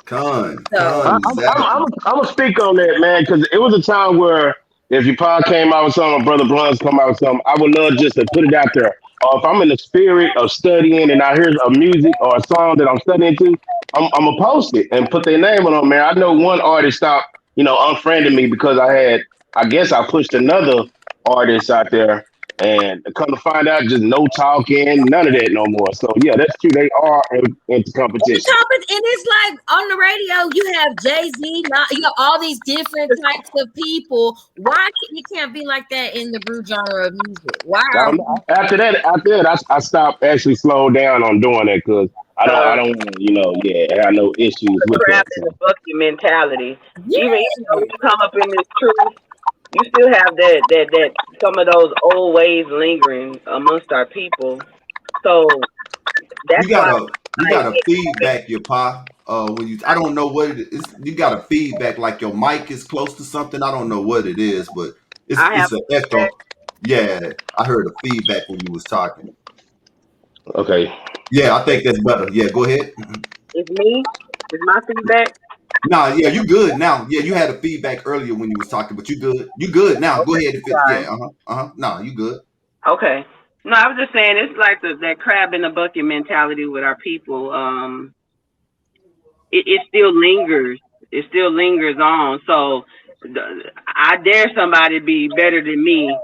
S1: Con,
S4: different. So
S1: exactly.
S3: I'm gonna speak on that, man, because it was a time where if your pod came out with something, or Brother Blunts come out with something, I would love just to put it out there. Or if I'm in the spirit of studying and I hear a music or a song that I'm studying to, I'm gonna post it and put their name on it, man. I know one artist stopped, unfriending me because I guess I pushed another artist out there, and come to find out, just no talking, none of that no more. So yeah, that's true. They are into
S4: it's
S3: competition.
S4: and it's like on the radio, you have Jay-Z, you have all these different types of people. Why it can't be like that in the brew genre of music? Why are we
S3: After that, I stopped actually slowed down on doing that because I don't want to, yeah, I know issues with
S7: crab
S3: that.
S7: in the
S3: So
S7: bucket mentality.
S4: yeah,
S7: Even though we come up in this truth, you still have that some of those old ways lingering amongst our people. So that's
S1: You got
S7: why,
S1: a you
S7: like,
S1: got a feedback, your pa. When you, I don't know what it is. You got a feedback like your mic is close to something. I don't know what it is, but
S7: I have
S1: it's an echo. Yeah, I heard a feedback when you was talking.
S3: okay,
S1: Yeah, I think that's better. Yeah, go ahead.
S7: it's me, it's my feedback.
S1: Nah, yeah, you good now. Yeah, you had a feedback earlier when you was talking, but you good. You good now. Go
S7: Okay,
S1: ahead if it.
S7: sorry.
S1: Yeah, Nah, you good.
S7: Okay. No, I was just saying it's like that crab in the bucket mentality with our people. It still lingers. It still lingers on. So I dare somebody be better than me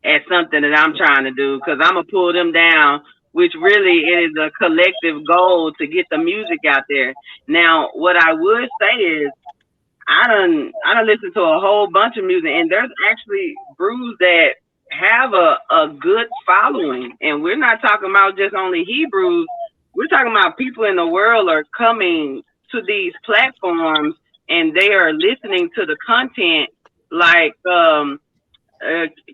S7: at something that I'm trying to do because I'm gonna pull them down. Which really it is a collective goal to get the music out there. Now, what I would say is I done listened to a whole bunch of music, and there's actually brews that have a good following, and we're not talking about just only Hebrews. We're talking about people in the world are coming to these platforms and they are listening to the content like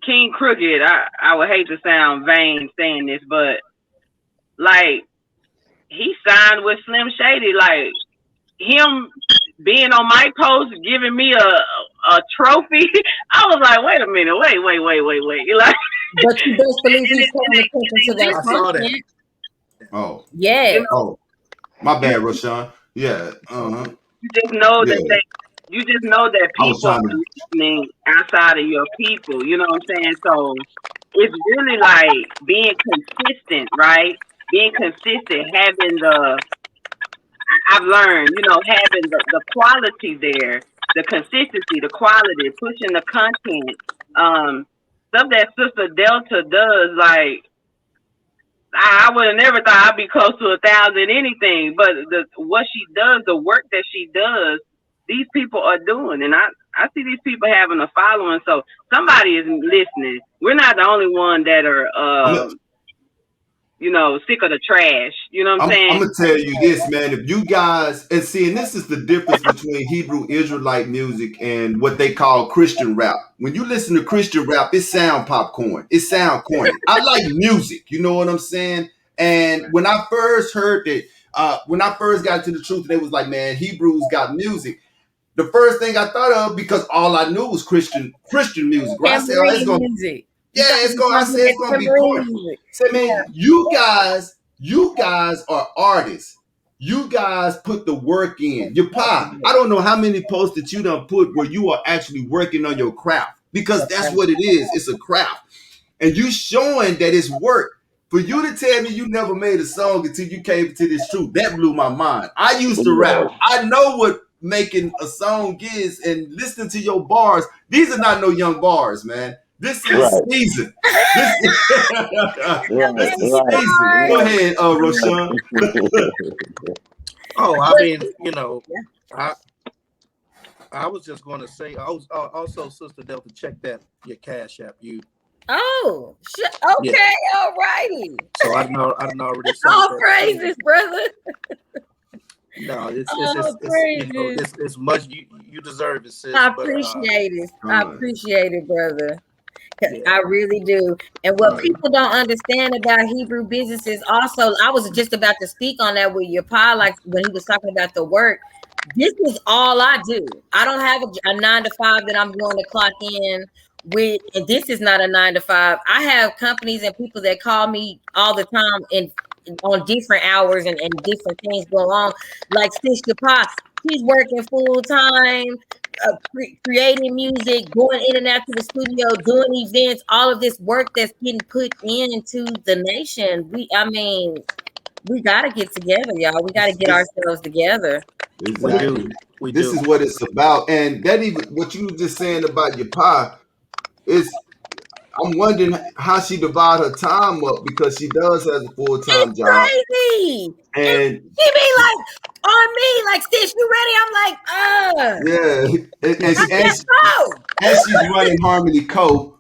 S7: King Crooked. I would hate to sound vain saying this, but like he signed with Slim Shady, like him being on my post giving me a trophy. I was like, wait a minute, wait. Like,
S4: but you best believe
S7: and
S4: he's paying attention to that
S5: I saw that.
S4: content.
S1: Oh,
S7: you
S4: Yes.
S7: know,
S1: oh, my
S7: you
S1: bad, Rashawn. Yeah,
S7: you just know
S1: yeah.
S7: that you just know that
S1: I was
S7: people
S1: trying
S7: are
S1: to.
S7: listening outside of your people. You know what I'm saying? So it's really like being consistent, right? Being consistent, having I've learned, having the quality there, the consistency, the quality, pushing the content. Stuff that Sister Delta does, like I would have never thought I'd be close to 1,000 anything, but what she does, the work that she does, these people are doing, and I see these people having a following. So somebody is listening. We're not the only one that are
S1: I'm,
S7: sick of the trash. You know what I'm
S1: I'm
S7: saying?
S1: gonna tell you this, man. If you guys and see, and this is the difference between Hebrew Israelite music and what they call Christian rap. When you listen to Christian rap, it sound popcorn. It sound corny. I like music. You know what I'm saying? And when I first heard that, when I first got to the truth, they was like, man, Hebrews got music. The first thing I thought of, because all I knew was Christian music, right? I said, oh, it's
S4: Tambourine
S1: gonna,
S4: music. You
S1: yeah,
S4: thought
S1: it's
S4: you was
S1: going. I
S4: gonna
S1: said
S4: get
S1: it's gonna be
S4: tambourine
S1: corny.
S4: music.
S1: Say, man, you guys are artists. You guys put the work in. Your pop. I don't know how many posts that you done put where you are actually working on your craft, because that's what it is. It's a craft, and you showing that it's work. For you to tell me you never made a song until you came to this truth, that blew my mind. I used to rap.
S3: yeah,
S1: I know what making a song is, and listening to your bars. These are not no young bars, man. This is
S3: right,
S1: season. This, this is
S3: right,
S1: season. Go
S3: right.
S1: ahead, Roshan.
S5: Oh, I
S4: But
S5: mean, I I was just going to say, I was also, Sister Delta, check that your Cash App.
S4: Oh,
S5: Yeah.
S4: okay, all righty.
S5: So I done already sung
S4: All
S5: that too.
S4: praises, brother.
S5: No,
S4: All
S5: it's you know
S4: praises.
S5: it's much you deserve it, sis.
S4: I
S5: But
S4: appreciate it. I
S1: Con.
S4: appreciate it, brother.
S5: yeah,
S4: I really do. And what
S1: Right.
S4: people don't understand about Hebrew business is also, I was just about to speak on that with your pa, like when he was talking about the work. This is all I do. I don't have a 9 to 5 that I'm going to clock in with, and this is not a 9 to 5. I have companies and people that call me all the time and on different hours and different things go on. Like Sis Yapah, she's working full time, creating music, going in and out to the studio, doing events, all of this work that's getting put into the nation. I mean, we got to get together, y'all. We got to get
S1: It's
S4: ourselves together.
S5: we do,
S1: exactly.
S5: we
S1: This
S5: do.
S1: is what it's about. And that even what you were just saying about your pie is I'm wondering how she divide her time up because she does have a full
S4: It's
S1: time job.
S4: crazy. And
S1: And
S4: she be like, on me, like, Sis, you ready? I'm like,
S1: yeah,
S4: I guess so.
S1: as she's running Harmony Co.,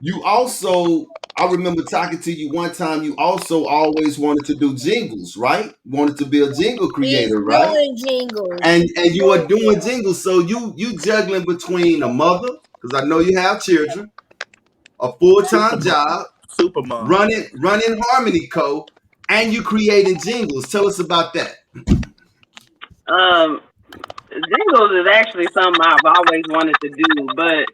S1: you also I remember talking to you one time, you also always wanted to do jingles, right? Wanted to be a jingle
S4: She's
S1: creator, right?
S4: doing jingles.
S1: And you are doing jingles, so you juggling between a mother, because I know you have children, a full-time job,
S5: Super mom.
S1: running Harmony Co., and you creating jingles. Tell us about that.
S7: Um, Jingles is actually something I've always wanted to do, but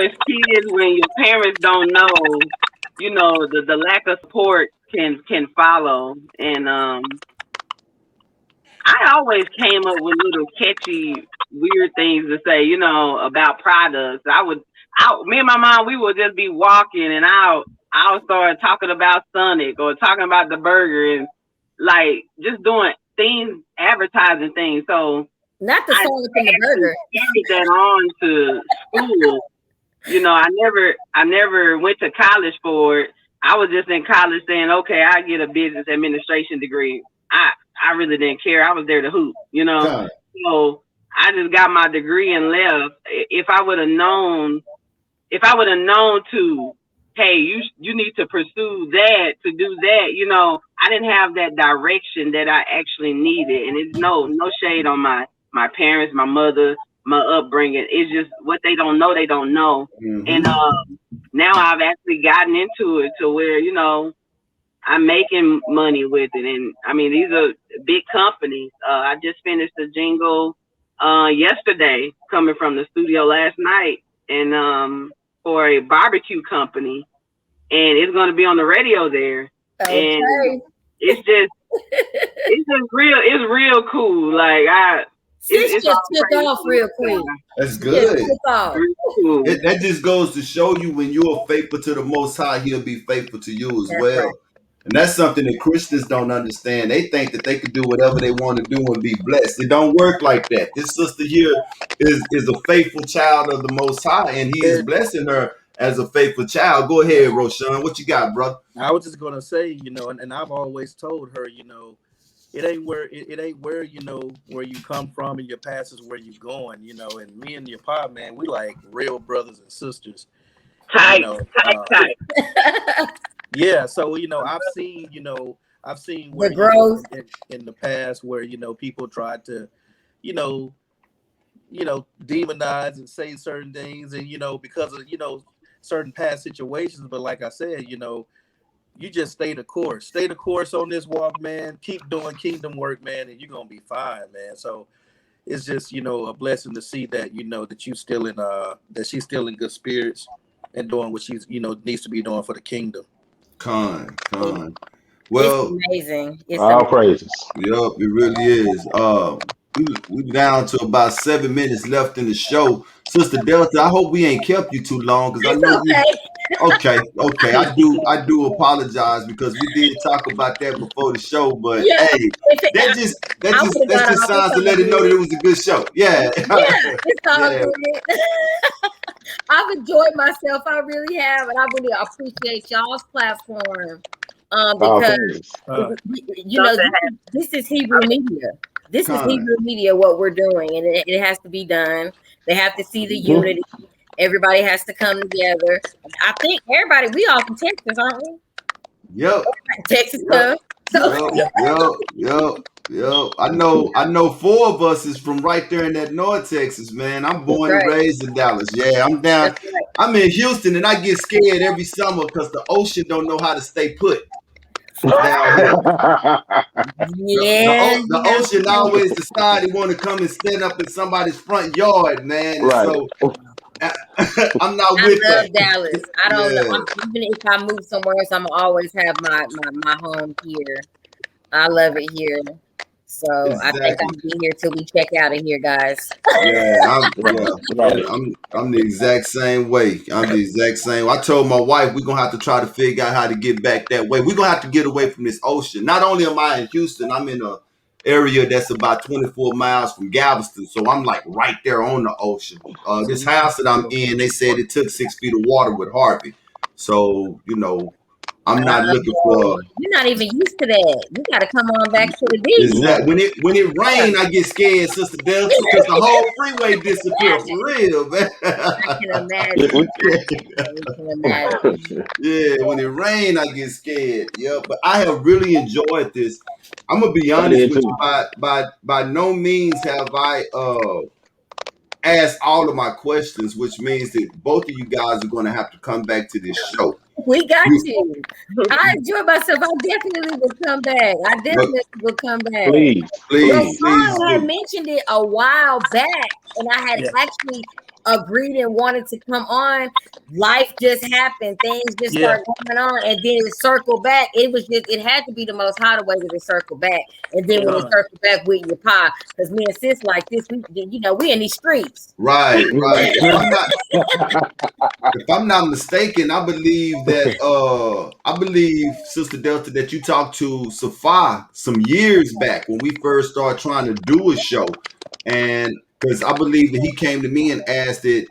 S7: as kids, when your parents don't know, the lack of support can follow, and I always came up with little catchy, weird things to say, about products. Me and my mom, we would just be walking, and I'll start talking about Sonic or talking about the burger, and like just doing things, advertising things. So
S4: Not the
S7: I
S4: Sonic and the
S7: actually
S4: burger.
S7: carried that on to school. I never went to college for it. I was just in college saying, okay, I get a business administration degree. I really didn't care. I was there to hoop.
S1: Con,
S7: So I just got my degree and left. If I would have known to, hey, you need to pursue that to do that. I didn't have that direction that I actually needed, and it's no shade on my parents, my mother, my upbringing. It's just what they don't know, they don't know. And
S1: mm-hmm.
S7: now I've actually gotten into it to where I'm making money with it, and I mean these are big companies. I just finished a jingle yesterday, coming from the studio last night, and for a barbecue company, and it's going to be on the radio there, and
S4: Okay.
S7: it's just it's real cool. Like
S4: Sis
S7: it's
S4: just
S7: all
S4: took
S7: praise
S4: off
S7: to
S4: real
S7: the
S4: quick.
S7: Most
S1: That's
S4: She just
S1: good.
S4: took
S7: High.
S4: off.
S7: Real cool.
S1: That just goes to show you when you are faithful to the Most High, He'll be faithful to you as
S4: That's right.
S1: well. And that's something that Christians don't understand. They think that they could do whatever they want to do and be blessed. It don't work like that. This sister here is a faithful child of the Most High, and He is blessing her as a faithful child. Go ahead, Roshan. What you got, brother?
S5: I was just gonna say, and I've always told her, it ain't where where you come from, and your past is where you going, and me and your pop, man, we like real brothers and sisters, you
S7: Tight,
S5: know.
S7: tight.
S5: Yeah, so I've seen
S4: The
S5: where
S4: growth.
S5: in the past where people tried to you know demonize and say certain things, and because of certain past situations. But like I said, you just stay the course on this walk, man. Keep doing kingdom work, man, and you're gonna be fine, man. So it's just a blessing to see that that you still in that she's still in good spirits and doing what she's needs to be doing for the kingdom.
S1: Con.
S4: It's
S1: Well,
S4: amazing. It's
S3: All
S4: amazing.
S3: praises.
S1: yep, it really is. We down to about 7 minutes left in the show. Sister Delta, I hope we ain't kept you too long because I
S4: It's
S1: know you.
S4: okay.
S1: Okay. I do apologize because we did talk about that before the show, but
S4: Yeah.
S1: hey,
S4: If it,
S1: that just that
S4: I
S1: just
S4: would have
S1: that's
S4: got
S1: just
S4: off. It's
S1: signs to
S4: all
S1: let it know that
S4: good.
S1: it was a good show. Yeah.
S4: Yeah, it's all
S1: Yeah.
S4: good. I've enjoyed myself. I really have, and I really appreciate y'all's platform.
S3: All
S4: Because
S3: praises.
S7: Something
S4: this is Hebrew media. This is
S1: Con.
S4: Hebrew media. What we're doing, and it has to be done. They have to see the
S3: Mhm.
S4: unity. Everybody has to come together. I think everybody, we all from Texas, aren't we?
S1: Yep.
S4: Texas
S1: Yep.
S4: stuff. So
S1: Yep. I know 4 of us is from right there in that North Texas, man. I'm
S4: that's
S1: born and
S4: right.
S1: raised in Dallas. Yeah, I'm down.
S4: That's right.
S1: I'm in Houston, and I get scared every summer because the ocean don't know how to stay put down here.
S4: Yeah,
S1: The ocean always decide they want to come and stand up in somebody's front yard, man. And
S3: Right.
S1: so I'm not
S4: I
S1: with
S4: love
S1: that.
S4: Dallas. I don't know.
S1: Yeah,
S4: Even if I move somewhere else, I'm always have my home here. I love it here. So I think
S1: exactly.
S4: I'm gonna be here till we check out of here, guys.
S3: Right. Right.
S1: I'm the exact same way. I'm the exact same. I told my wife we're gonna have to try to figure out how to get back that way. We're gonna have to get away from this ocean. Not only am I in Houston, I'm in a area that's about 24 miles from Galveston, so I'm like right there on the ocean. This house that I'm in, they said it took 6 feet of water with Harvey. So I'm not looking for.
S4: You're not even used to that. You got to come on back to the
S1: Is
S4: beach.
S3: Yeah.
S1: that when it rain, I get scared, Sister Delta, because the whole freeway disappear for real, man.
S4: I can imagine. I can imagine.
S1: Yeah, when it rain, I get scared. Yeah, but I have really enjoyed this. I'm gonna be
S3: I
S1: honest
S3: did
S1: with
S3: too.
S1: you. By no means have I asked all of my questions, which means that both of you guys are gonna have to come back to this show.
S4: We got
S1: You,
S4: you. I enjoy myself. I definitely will come back. I
S1: but
S4: definitely will come back.
S3: Please.
S4: Well,
S1: please,
S3: Please.
S1: please
S4: Sean had
S1: do.
S4: mentioned it a while back, and I had
S5: Yeah.
S4: actually agreed and wanted to come on. Life just happened. Things just
S5: Yeah.
S4: start going on, and then it circled back. It had to be the most hottest way to circle back. And then when it
S5: Done.
S4: circled back with your pie, because me and sis like this, we in these streets.
S1: Right, right. If I'm not mistaken, I believe Sister Delta that you talked to Safa some years back when we first started trying to do a show, and because I believe that he came to me and asked it.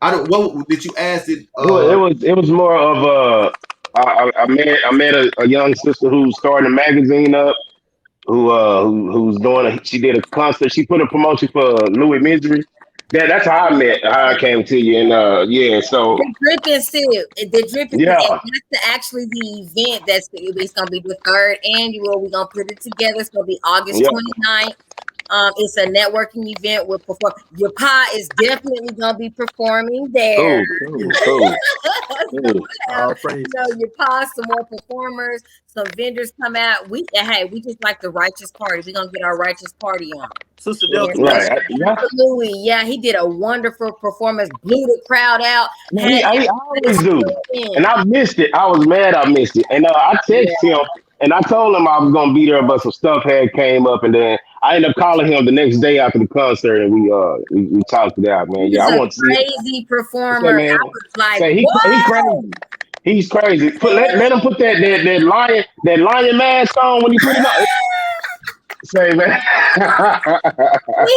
S1: I don't. What did you ask it?
S3: It was more of I met a young sister who's starting a magazine up who's she did a concert. She put a promotion for Louis Misery. That's how I came to you. And yeah, so
S4: The drip and sip, the drip and sip, and
S3: yeah,
S4: that's actually the event it's gonna be the third annual. We're gonna put it together. It's gonna be August
S3: yeah.
S4: 29th. It's a networking event with perform. Your pie is definitely gonna be performing there.
S3: Cool, cool, cool,
S4: So we'll
S3: cool.
S4: have,
S5: All praise.
S4: your pie, some more performers, some vendors come out. We just like the righteous party. We're gonna get our righteous party on.
S5: Sister
S4: And
S5: Delta,
S3: Right. Yeah.
S4: Uncle Louis, yeah, he did a wonderful performance, blew the crowd out,
S3: No,
S4: had
S3: I
S4: everybody
S3: always do. And
S4: screaming.
S3: I missed it. I was mad I missed it. And I
S4: Yeah,
S3: texted him and I told him I was gonna be there, but some stuff had came up and then I ended up calling him the next day after the concert and we talked it out,
S4: he
S3: man. Yeah,
S4: was
S3: I
S4: a
S3: want to see it.
S4: crazy
S3: I say,
S4: performer. I
S3: man,
S4: was like,
S3: say he
S4: whoa!
S3: crazy. He's crazy. Let him put that lion mask on when he put it on. Say, man.
S4: We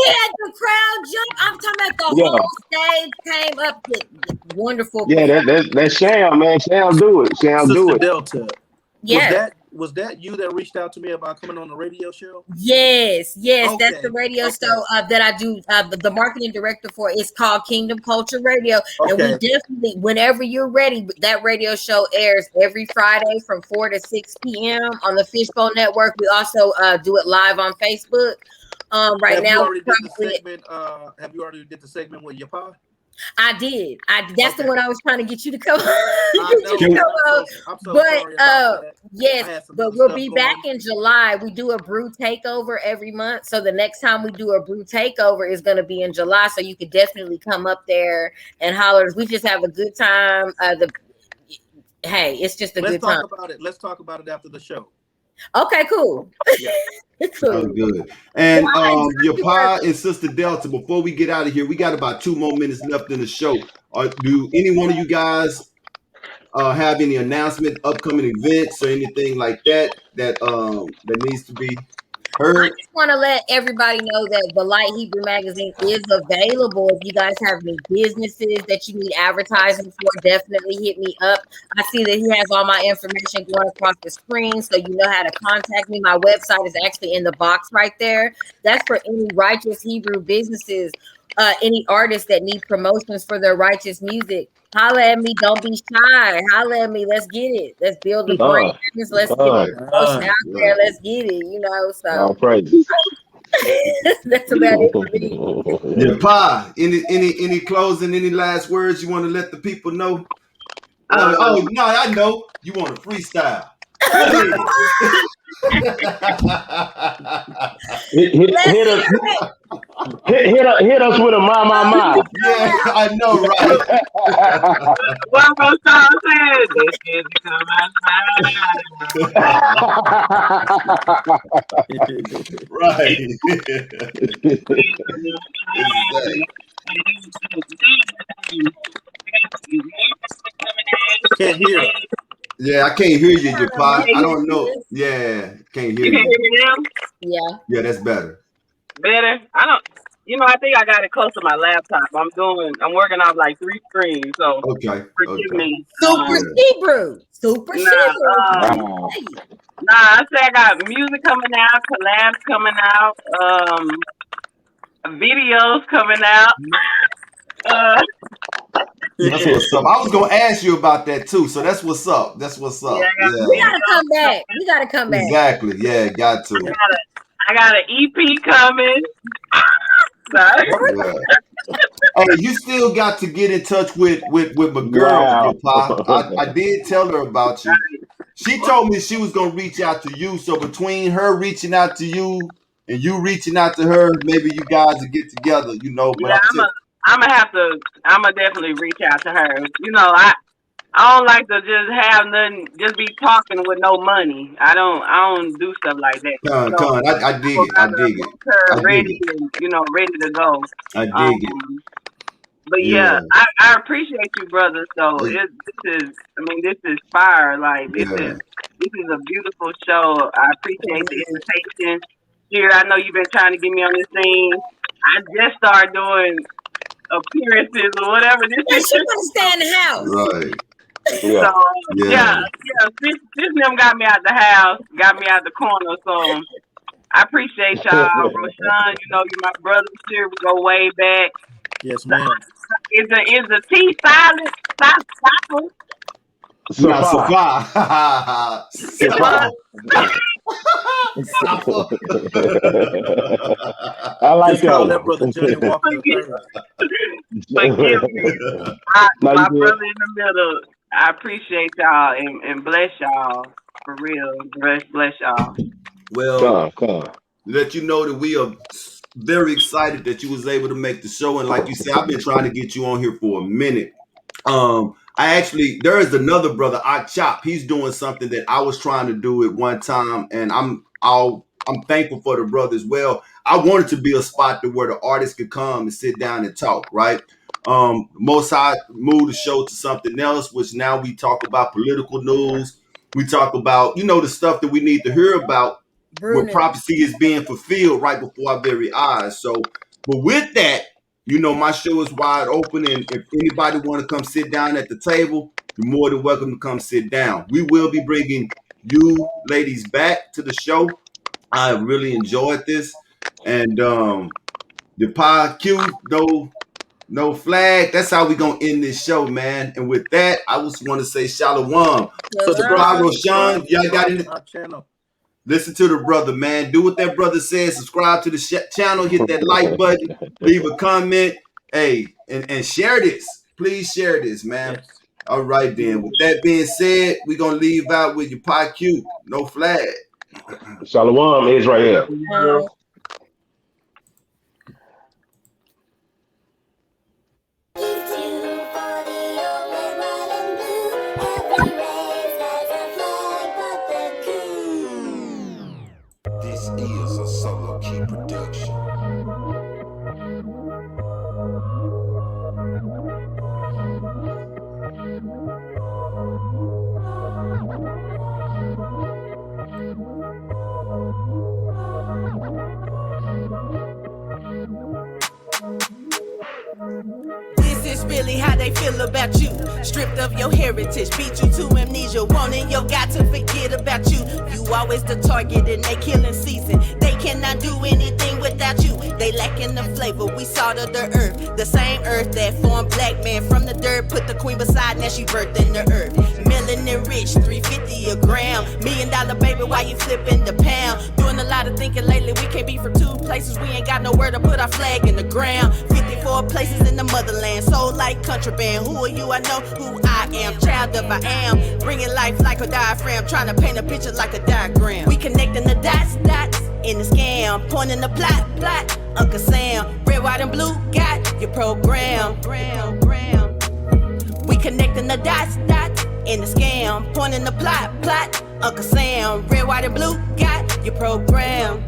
S4: had the crowd jump. I'm talking about the
S3: Yeah.
S4: whole stage came up with wonderful
S3: Yeah,
S4: performance.
S3: that Sham, man. Sham do it. Sham do
S5: Sister
S3: it.
S5: Delta,
S4: Yes.
S5: was that you that reached out to me about coming on the radio show?
S4: Yes, that's the
S5: Okay.
S4: radio
S5: Okay.
S4: show that I do. The marketing director for it's called Kingdom Culture Radio, and we
S5: Okay.
S4: definitely, whenever you're ready, that radio show airs every Friday from 4 to 6 p.m. on the Fishbowl Network. We also do it live on Facebook. Right
S5: Have you
S4: now,
S5: already did the segment? Have you already did the segment with Yapah?
S4: I did. That's the
S5: Okay.
S4: one I was trying to get you to come.
S5: I
S4: Get you to
S5: know.
S4: come on.
S5: I'm so
S4: But
S5: sorry about that. I
S4: yes,
S5: had some
S4: but
S5: other
S4: we'll
S5: stuff
S4: be back
S5: going.
S4: in July. We do a brew takeover every month. So the next time we do a brew takeover is going to be in July. So you could definitely come up there and holler. We just have a good time. Hey, it's just a
S5: Let's
S4: good time.
S5: talk about it. Let's talk about it after the show.
S4: Okay, cool.
S5: Yeah.
S1: Sounds
S4: Cool.
S1: good. And
S4: Well, I enjoyed
S1: your
S4: your
S1: pie
S4: work.
S1: and Sister Delta, before we get out of here, we got about 2 more minutes left in the show. Do any one of you guys have any announcement, upcoming events, or anything like that needs to be
S4: I
S1: heard?
S4: just want to let everybody know that the Light Hebrew magazine is available. If you guys have any businesses that you need advertising for, definitely hit me up. I see that he has all my information going across the screen, so you know how to contact me. My website is actually in the box right there. That's for any righteous Hebrew businesses. any artists that need promotions for their righteous music, holla at me. Don't be shy. Holla at me. Let's get it. Let's build the
S3: Con,
S4: brands. Let's get
S3: con,
S4: the promotion out there.
S1: Right.
S4: Let's get it. You know,
S3: all
S4: so
S3: praises.
S4: that's about it for me.
S1: Yapah, any closing, any last words you want to let the people know?
S7: Um,
S1: Oh no, I know. You want to freestyle. Go ahead.
S3: Hit us, hit us with a my.
S1: Yeah, I know, right?
S7: One more song said, this is come
S1: Right. Exactly.
S5: Can't hear her.
S1: Yeah, I can't hear you, Yapah. I
S4: Maybe
S1: don't know.
S4: it's-
S1: Yeah, can't hear
S7: You can
S1: you.
S7: hear me now?
S4: Yeah.
S1: Yeah, that's better.
S7: Better? I don't. I think I got it close to my laptop. I'm working off like 3 screens, so
S1: Okay.
S7: forgive
S1: Okay.
S7: me.
S4: Super
S1: Yeah.
S4: Hebrew. Super
S7: Nah,
S4: Hebrew.
S3: Wow.
S7: I say I got music coming out, collabs coming out, videos coming out.
S1: That's what's up. I was gonna ask you about that too. So that's what's up. That's what's
S7: Yeah,
S1: up.
S4: We
S1: Yeah.
S4: gotta come back. We gotta come back.
S1: Exactly. Yeah, got to.
S7: I got an EP coming. Sorry.
S1: Yeah. Hey, you still got to get in touch with my girl,
S3: Wow.
S1: Yapah. I did tell her about you. She told me she was gonna reach out to you. So between her reaching out to you and you reaching out to her, maybe you guys will get together, you know. But
S7: Yeah, I'm gonna definitely reach out to her. I don't like to just have nothing, just be talking with no money. I don't do stuff like that.
S1: Con, I dig it. I dig it. I
S7: Her
S1: dig
S7: ready,
S1: it.
S7: ready to go.
S1: I dig
S7: Um,
S1: it.
S7: but
S1: Yeah.
S7: I appreciate you, brother. So this is fire. Like this
S1: Yeah.
S7: is a beautiful show. I appreciate the invitation. Here, I know you've been trying to get me on this thing. I just started doing appearances or whatever.
S4: Yeah, she wanna stay in the house.
S1: Right.
S3: Yeah.
S7: So
S1: Yeah.
S7: this them got me out the house, got me out the corner. So I appreciate y'all, Roshan. You're my brother. Sure, we go way back.
S5: Yes, ma'am.
S7: Is the T silent? Stop.
S1: Nah,
S3: Safa.
S1: Safa.
S3: Safa.
S1: Safa.
S3: I like
S5: Just call
S3: that
S5: that brother Johnny Walker the
S7: Forgive me. My brother in the middle. I appreciate y'all and bless y'all for real. Bless y'all.
S1: Well,
S3: Come.
S1: let you know that we are very excited that you was able to make the show. And like you said, I've been trying to get you on here for a minute. There is another brother, I Chop. He's doing something that I was trying to do at one time, and I'm thankful for the brother as well. I wanted to be a spot to where the artists could come and sit down and talk, right? Most High moved the show to something else, which now we talk about political news. We talk about, the stuff that we need to hear about when prophecy is being fulfilled right before our very eyes. So, but with that, my show is wide open, and if anybody want to come sit down at the table, you're more than welcome to come sit down. We will be bringing you ladies back to the show. I really enjoyed this, and the pod Q, no flag. That's how we gonna end this show, man. And with that, I just want to say shalom. Subscribe, Roshan. Y'all got it.
S5: our channel.
S1: Listen to the brother, man. Do what that brother says. Subscribe to the channel. Hit that like button. Leave a comment. Hey, and share this. Please share this, man.
S5: Yes.
S1: All right, then. With that being said, we're going to leave out with your pod Q. No flag.
S3: Shalom, Israel.
S2: This is a solo key production.
S8: This is really how they feel about you. Stripped of your heritage, beat you to amnesia, wanting your God to forget about you. You always the target in they killing season. They cannot do anything without you. They lacking the flavor, we salt of the earth.
S2: the same earth that formed black man from the dirt. Put the queen beside, now she birthed in the earth. Melanin rich, 350 a gram. $1 million baby, why you flipping the pound? Doing a lot of thinking lately, we can't be from two places. We ain't got nowhere to put our flag in the ground. 54 places in the motherland, soul like contraband. Who are you? I know who I am, child of I am. Bringing life like a diaphragm, trying to paint a picture like a diagram. We connecting the dots in the scam, pointing the plot. Uncle Sam, red, white, and blue, got your program. We connecting the dots in the scam, pointing the plot. Uncle Sam, red, white, and blue, got your program.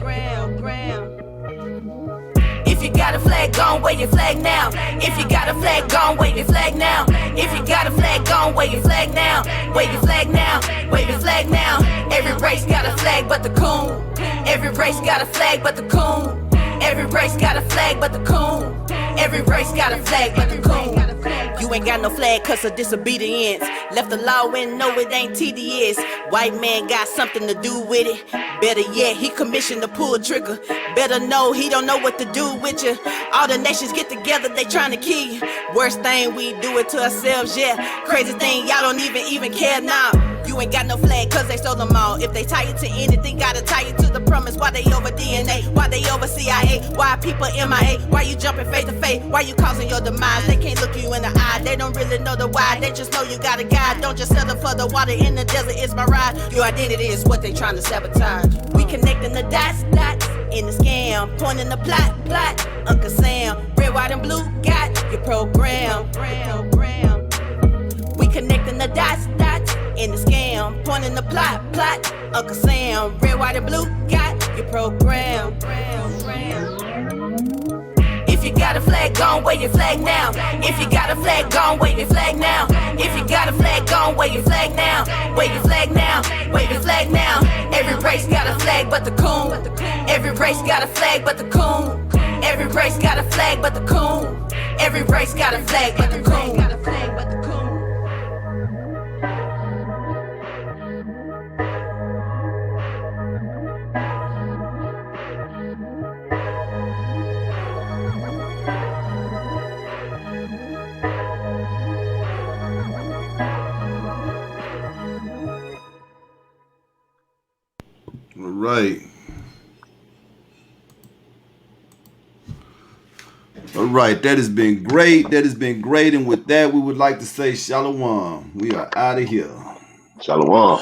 S2: If you got a flag, gon' wave your flag now. If you got a flag, gon' wave your flag now. If you got a flag, gon' wave your flag now. Wave your flag now, wave your flag now. Every race got a flag but the coon. Every race got a flag but the coon. Every race got a flag but the coon. Every race got a flag but the coon. You ain't got no flag cause of disobedience. Left the law and no it ain't tedious. White man got something to do with it. Better yet, he commissioned to pull a trigger. Better know he don't know what to do with you. All the nations get together, they trying to kill you. Worst thing, we do it to ourselves, yeah. Crazy thing, y'all don't even care now. You ain't got no flag cause they stole them all. If they tie it to anything, gotta tie it to the promise. Why they over DNA? Why they over CIA? Why people MIA? Why you jumping face to face? Why you causing your demise? They can't look you in the eye. They don't really know the why. They just know you got a guide. Don't just settle for the water in the desert. It's my ride. Your identity is what they trying to sabotage. We connecting the dots in the scam, pointing the plot. Uncle Sam, red, white, and blue, got your program. We connecting the dots in the scam, pointing the plot. Uncle Sam, red, white, and blue, got your program. If you got a flag, gon' wave your flag now. If you got a flag, gon' wave your flag now. If you got a flag, gon' wave your flag now. Wave your flag now, wave your flag now. Every race got a flag but the coon. Every race got a flag but the coon. Every race got a flag but the coon. Every race got a flag but the coon.
S1: All right. All right, that has been great. That has been great. And with that, we would like to say shalom. We are out of here.
S3: Shalom.